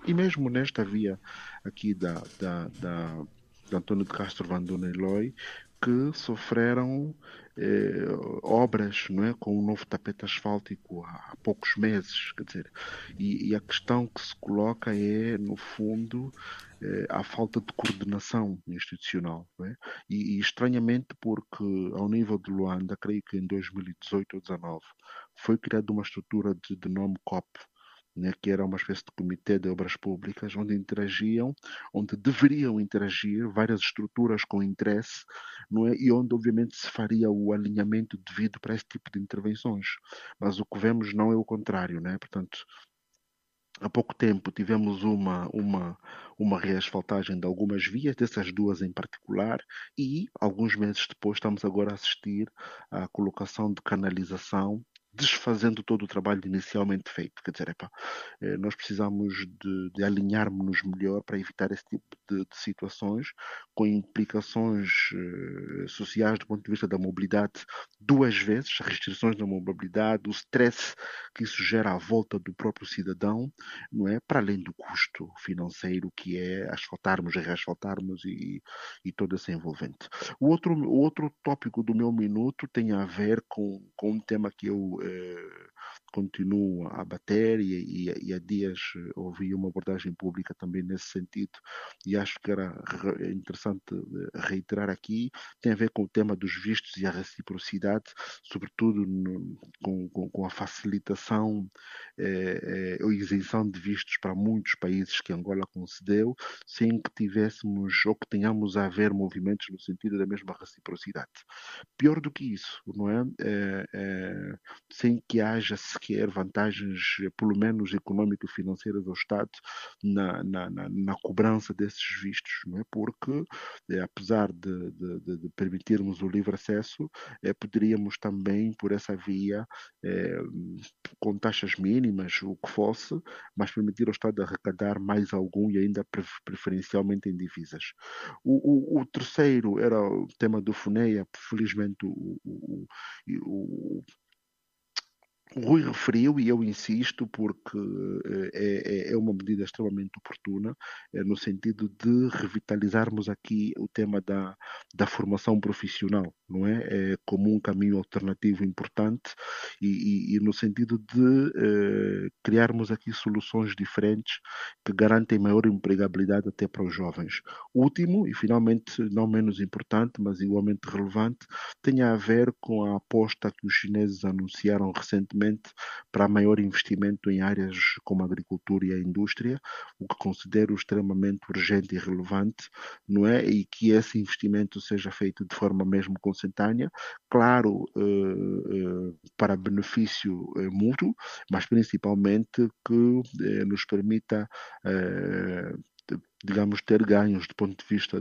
e mesmo nesta via aqui da Antônio de Castro Vandona Eloy, que sofreram obras, não é, com um novo tapete asfáltico há poucos meses, quer dizer, e a questão que se coloca é, no fundo, a falta de coordenação institucional, não é? E estranhamente, porque ao nível de Luanda, creio que em 2018 ou 2019 foi criada uma estrutura de nome COP, né, que era uma espécie de comitê de obras públicas, onde deveriam interagir várias estruturas com interesse, não é? E onde obviamente se faria o alinhamento devido para esse tipo de intervenções. Mas o que vemos não é o contrário, né? Portanto, há pouco tempo tivemos uma reasfaltagem de algumas vias, dessas duas em particular, e alguns meses depois estamos agora a assistir à colocação de canalização, desfazendo todo o trabalho inicialmente feito. Quer dizer, nós precisamos de alinharmos-nos melhor para evitar esse tipo de situações, com implicações sociais do ponto de vista da mobilidade, duas vezes, restrições da mobilidade, o stress que isso gera à volta do próprio cidadão, não é? Para além do custo financeiro que é asfaltarmos e reasfaltarmos e todo esse envolvente. O outro tópico do meu minuto tem a ver com um tema que eu continuo a bater e há dias ouvi uma abordagem pública também nesse sentido e acho que era interessante reiterar aqui, tem a ver com o tema dos vistos e a reciprocidade, sobretudo com a facilitação ou isenção de vistos para muitos países que Angola concedeu, sem que tivéssemos ou que tenhamos a haver movimentos no sentido da mesma reciprocidade. Pior do que isso, não é? Sem que haja sequer vantagens, pelo menos econômico-financeiras ao Estado, na cobrança desses vistos, não é? Porque, apesar de permitirmos o livre acesso, poderíamos também, por essa via, com taxas mínimas, o que fosse, mas permitir ao Estado arrecadar mais algum e ainda preferencialmente em divisas. O terceiro era o tema do FUNEA. Felizmente o Rui referiu, e eu insisto, porque é uma medida extremamente oportuna, no sentido de revitalizarmos aqui o tema da formação profissional, não é? Como um caminho alternativo importante e no sentido de criarmos aqui soluções diferentes que garantem maior empregabilidade até para os jovens. Último, e finalmente não menos importante, mas igualmente relevante, tem a ver com a aposta que os chineses anunciaram recentemente para maior investimento em áreas como a agricultura e a indústria, o que considero extremamente urgente e relevante, não é? E que esse investimento seja feito de forma mesmo consentânea, claro, para benefício mútuo, mas principalmente que nos permita digamos, ter ganhos do ponto de vista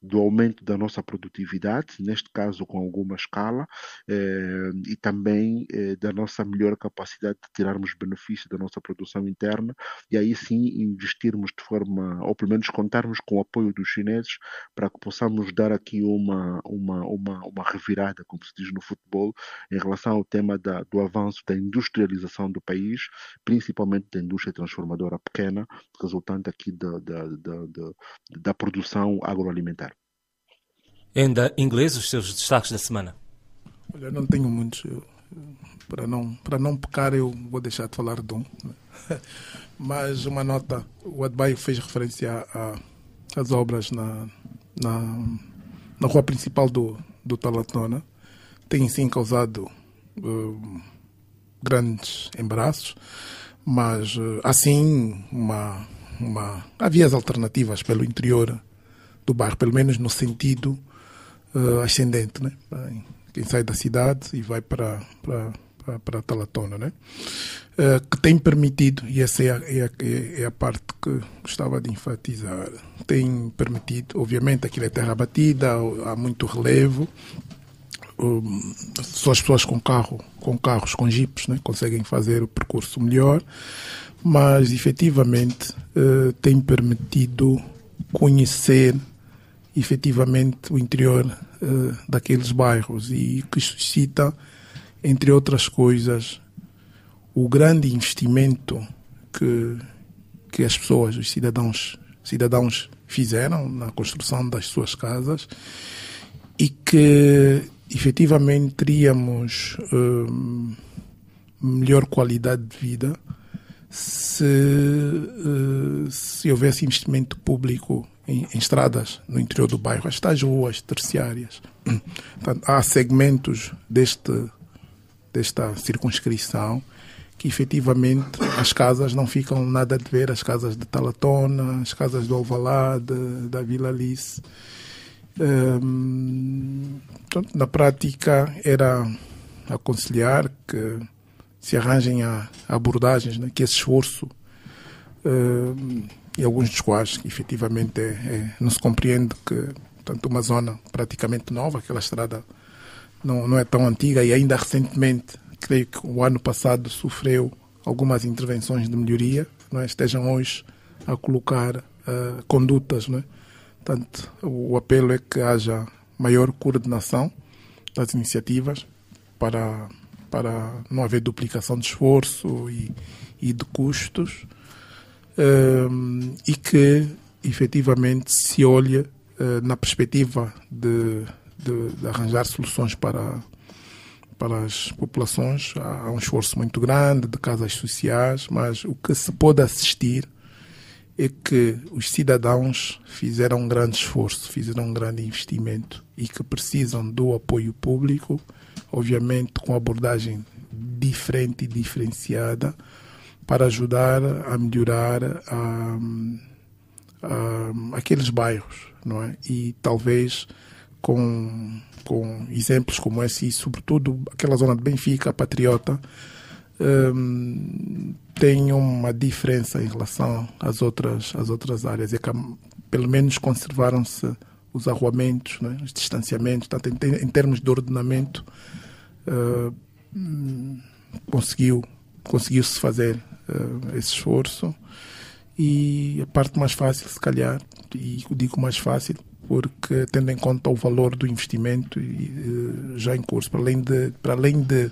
do aumento da nossa produtividade, neste caso com alguma escala, e também da nossa melhor capacidade de tirarmos benefício da nossa produção interna e aí sim investirmos de forma, ou pelo menos contarmos com o apoio dos chineses para que possamos dar aqui uma revirada, como se diz no futebol, em relação ao tema do avanço da industrialização do país, principalmente da indústria transformadora pequena, resultante aqui da produção agroalimentar. Ainda inglês, os seus destaques da semana. Olha, não tenho muitos. Para não pecar, eu vou deixar de falar de um. Mas uma nota, o Adebayo fez referência às obras na rua principal do Talatona. Tem sim causado grandes embaraços, mas assim há vias alternativas pelo interior do bairro, pelo menos no sentido ascendente, né? Quem sai da cidade e vai para a Talatona, né? Que tem permitido, e essa é a parte que gostava de enfatizar, tem permitido, obviamente aquilo é terra batida, há muito relevo, só as pessoas com carros, com jipes, né, conseguem fazer o percurso melhor, mas efetivamente tem permitido conhecer efetivamente o interior daqueles bairros e que suscita, entre outras coisas, o grande investimento que as pessoas, os cidadãos fizeram na construção das suas casas e que efetivamente teríamos melhor qualidade de vida se houvesse investimento público em estradas no interior do bairro, as tais ruas terciárias. Portanto, há segmentos desta circunscrição que efetivamente as casas não ficam nada de ver, as casas de Talatona, as casas do Alvalade, da Vila Alice. Portanto, na prática era aconselhar que se arranjem abordagens, né, que esse esforço, e alguns dos quais efetivamente não se compreende que, portanto, uma zona praticamente nova, aquela estrada não é tão antiga e ainda recentemente, creio que o ano passado sofreu algumas intervenções de melhoria, não é? Estejam hoje a colocar condutas, não é? Portanto, o apelo é que haja maior coordenação das iniciativas para não haver duplicação de esforço e de custos, e que efetivamente se olhe na perspectiva de arranjar soluções para as populações. Há um esforço muito grande de casas sociais, mas o que se pode assistir é que os cidadãos fizeram um grande esforço, fizeram um grande investimento e que precisam do apoio público, obviamente com abordagem diferente e diferenciada, para ajudar a melhorar aqueles bairros, não é? E talvez com exemplos como esse, e sobretudo aquela zona de Benfica, Patriota, tem uma diferença em relação às outras áreas. É que pelo menos conservaram-se os arruamentos, né, os distanciamentos. Portanto, em termos de ordenamento, conseguiu-se fazer esse esforço. E a parte mais fácil, se calhar, e digo mais fácil porque tendo em conta o valor do investimento já em curso, para além de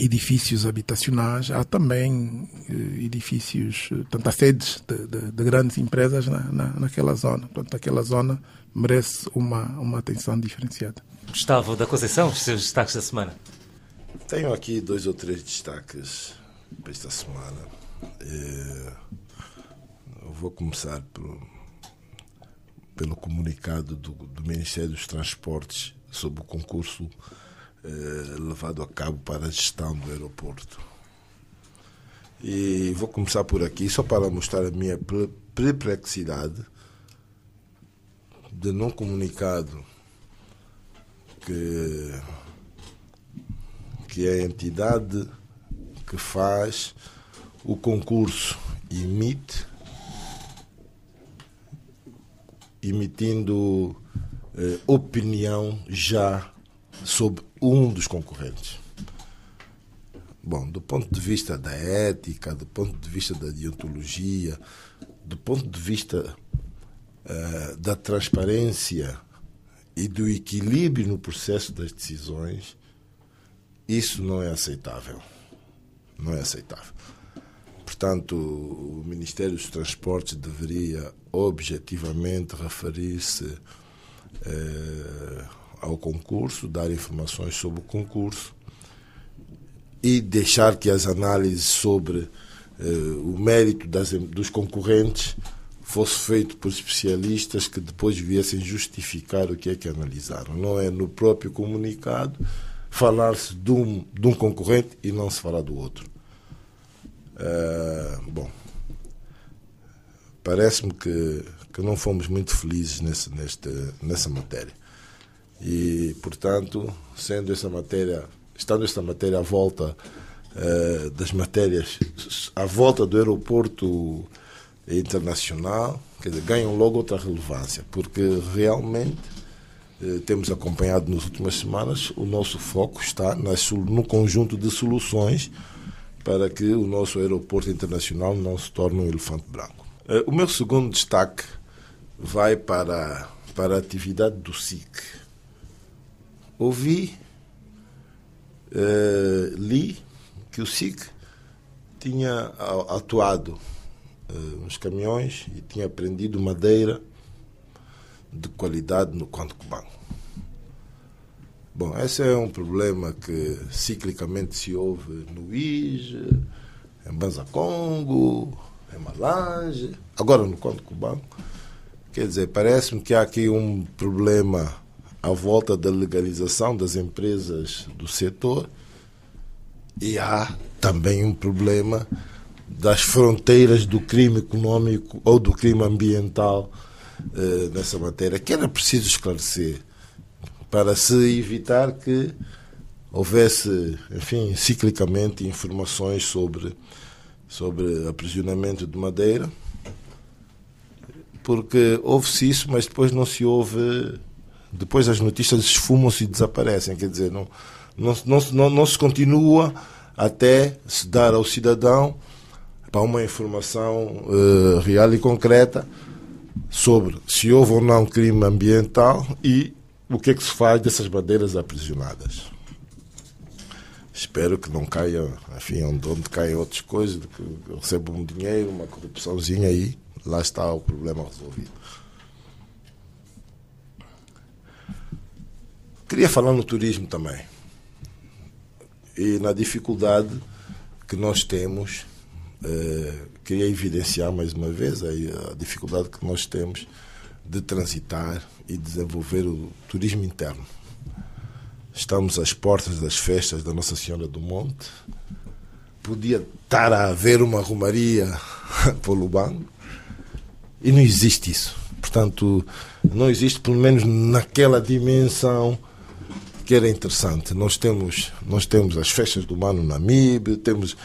edifícios habitacionais, há também edifícios, portanto, há sedes de grandes empresas naquela zona. Portanto, aquela zona merece uma atenção diferenciada. Gustavo da Conceição, os seus destaques da semana. Tenho aqui 2 ou 3 destaques para esta semana. Eu vou começar pelo comunicado do Ministério dos Transportes sobre o concurso levado a cabo para a gestão do aeroporto. E vou começar por aqui, só para mostrar a minha perplexidade de num comunicado que a entidade que faz o concurso emitindo opinião já sobre um dos concorrentes. Bom, do ponto de vista da ética, do ponto de vista da deontologia, do ponto de vista da transparência e do equilíbrio no processo das decisões, isso não é aceitável. Não é aceitável. Portanto, o Ministério dos Transportes deveria objetivamente referir-se ao concurso, dar informações sobre o concurso e deixar que as análises sobre o mérito dos concorrentes fosse feito por especialistas que depois viessem justificar o que é que analisaram. Não é no próprio comunicado falar-se de um concorrente e não se falar do outro. Bom, parece-me que não fomos muito felizes nessa matéria. E, portanto, estando essa matéria à volta das matérias, à volta do aeroporto internacional, quer dizer, ganham logo outra relevância, porque realmente temos acompanhado nas últimas semanas, o nosso foco está no conjunto de soluções para que o nosso aeroporto internacional não se torne um elefante branco. O meu segundo destaque vai para a atividade do SIC. Li que o SIC tinha atuado nos caminhões e tinha prendido madeira de qualidade no Conde Cubango. Bom, esse é um problema que ciclicamente se ouve no Ige, em Banza-Congo, em Malange, agora no Conde Cubango. Quer dizer, parece-me que há aqui um problema à volta da legalização das empresas do setor e há também um problema das fronteiras do crime econômico ou do crime ambiental nessa matéria, que era preciso esclarecer para se evitar que houvesse, enfim, ciclicamente informações sobre aprisionamento de madeira, porque houve-se isso, mas depois não se ouve, depois as notícias esfumam-se e desaparecem, quer dizer, não se continua até se dar ao cidadão para uma informação real e concreta sobre se houve ou não crime ambiental e o que é que se faz dessas madeiras aprisionadas. Espero que não caia, enfim, onde caem outras coisas, que recebam um dinheiro, uma corrupçãozinha aí, lá está o problema resolvido. Queria falar no turismo também e na dificuldade que nós temos. Queria evidenciar mais uma vez a dificuldade que nós temos de transitar e desenvolver o turismo interno. Estamos às portas das festas da Nossa Senhora do Monte. Podia estar a haver uma romaria para o Lubango e não existe isso. Portanto, não existe, pelo menos naquela dimensão que era interessante. Nós temos as festas do Mano Namibe, temos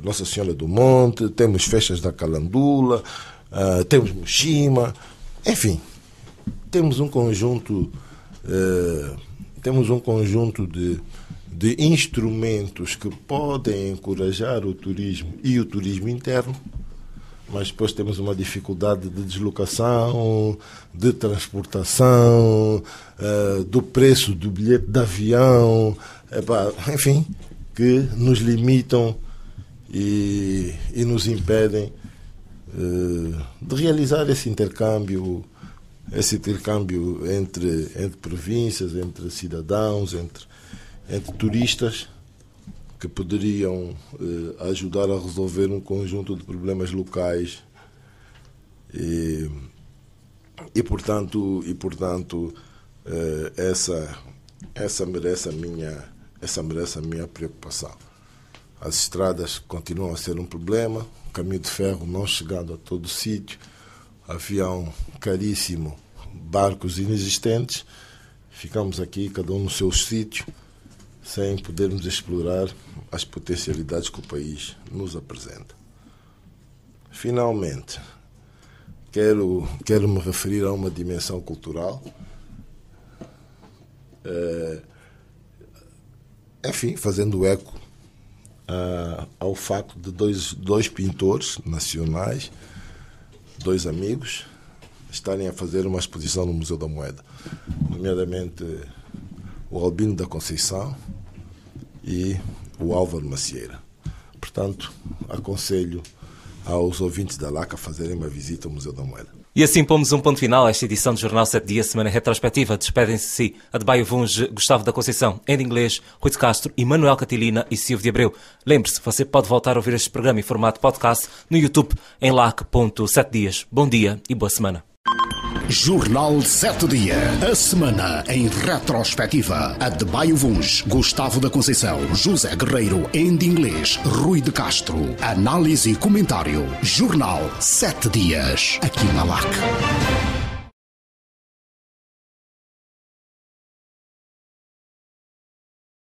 Nossa Senhora do Monte, temos festas da Calandula, temos Mushima, enfim, temos um conjunto de instrumentos que podem encorajar o turismo e o turismo interno, mas depois temos uma dificuldade de deslocação, de transportação, do preço do bilhete de avião, enfim, que nos limitam e nos impedem de realizar esse intercâmbio entre províncias, entre cidadãos, entre turistas, que poderiam ajudar a resolver um conjunto de problemas locais e portanto essa merece a minha preocupação. As estradas continuam a ser um problema, o caminho de ferro não chegando a todo sítio, avião caríssimo, barcos inexistentes, ficamos aqui cada um no seu sítio, sem podermos explorar as potencialidades que o país nos apresenta. Finalmente, quero me referir a uma dimensão cultural, enfim, fazendo eco ao facto de dois pintores nacionais, dois amigos, estarem a fazer uma exposição no Museu da Moeda, nomeadamente o Albino da Conceição e o Álvaro Macieira. Portanto, aconselho aos ouvintes da LAC a fazerem uma visita ao Museu da Moeda. E assim pomos um ponto final a esta edição do Jornal 7 Dias, semana retrospectiva. Despedem-se Adebayo Vunge, Gustavo da Conceição, Andy Inglês, Rui de Castro, Manuel Catilina e Silvio de Abreu. Lembre-se, você pode voltar a ouvir este programa em formato podcast no YouTube em lac.7dias. Bom dia e boa semana. Jornal 7 Dias. A semana em retrospectiva. Adebayo Vunge, Gustavo da Conceição, José Guerreiro, Andy Inglês, Rui de Castro. Análise e comentário. Jornal 7 Dias. Aqui na LAC.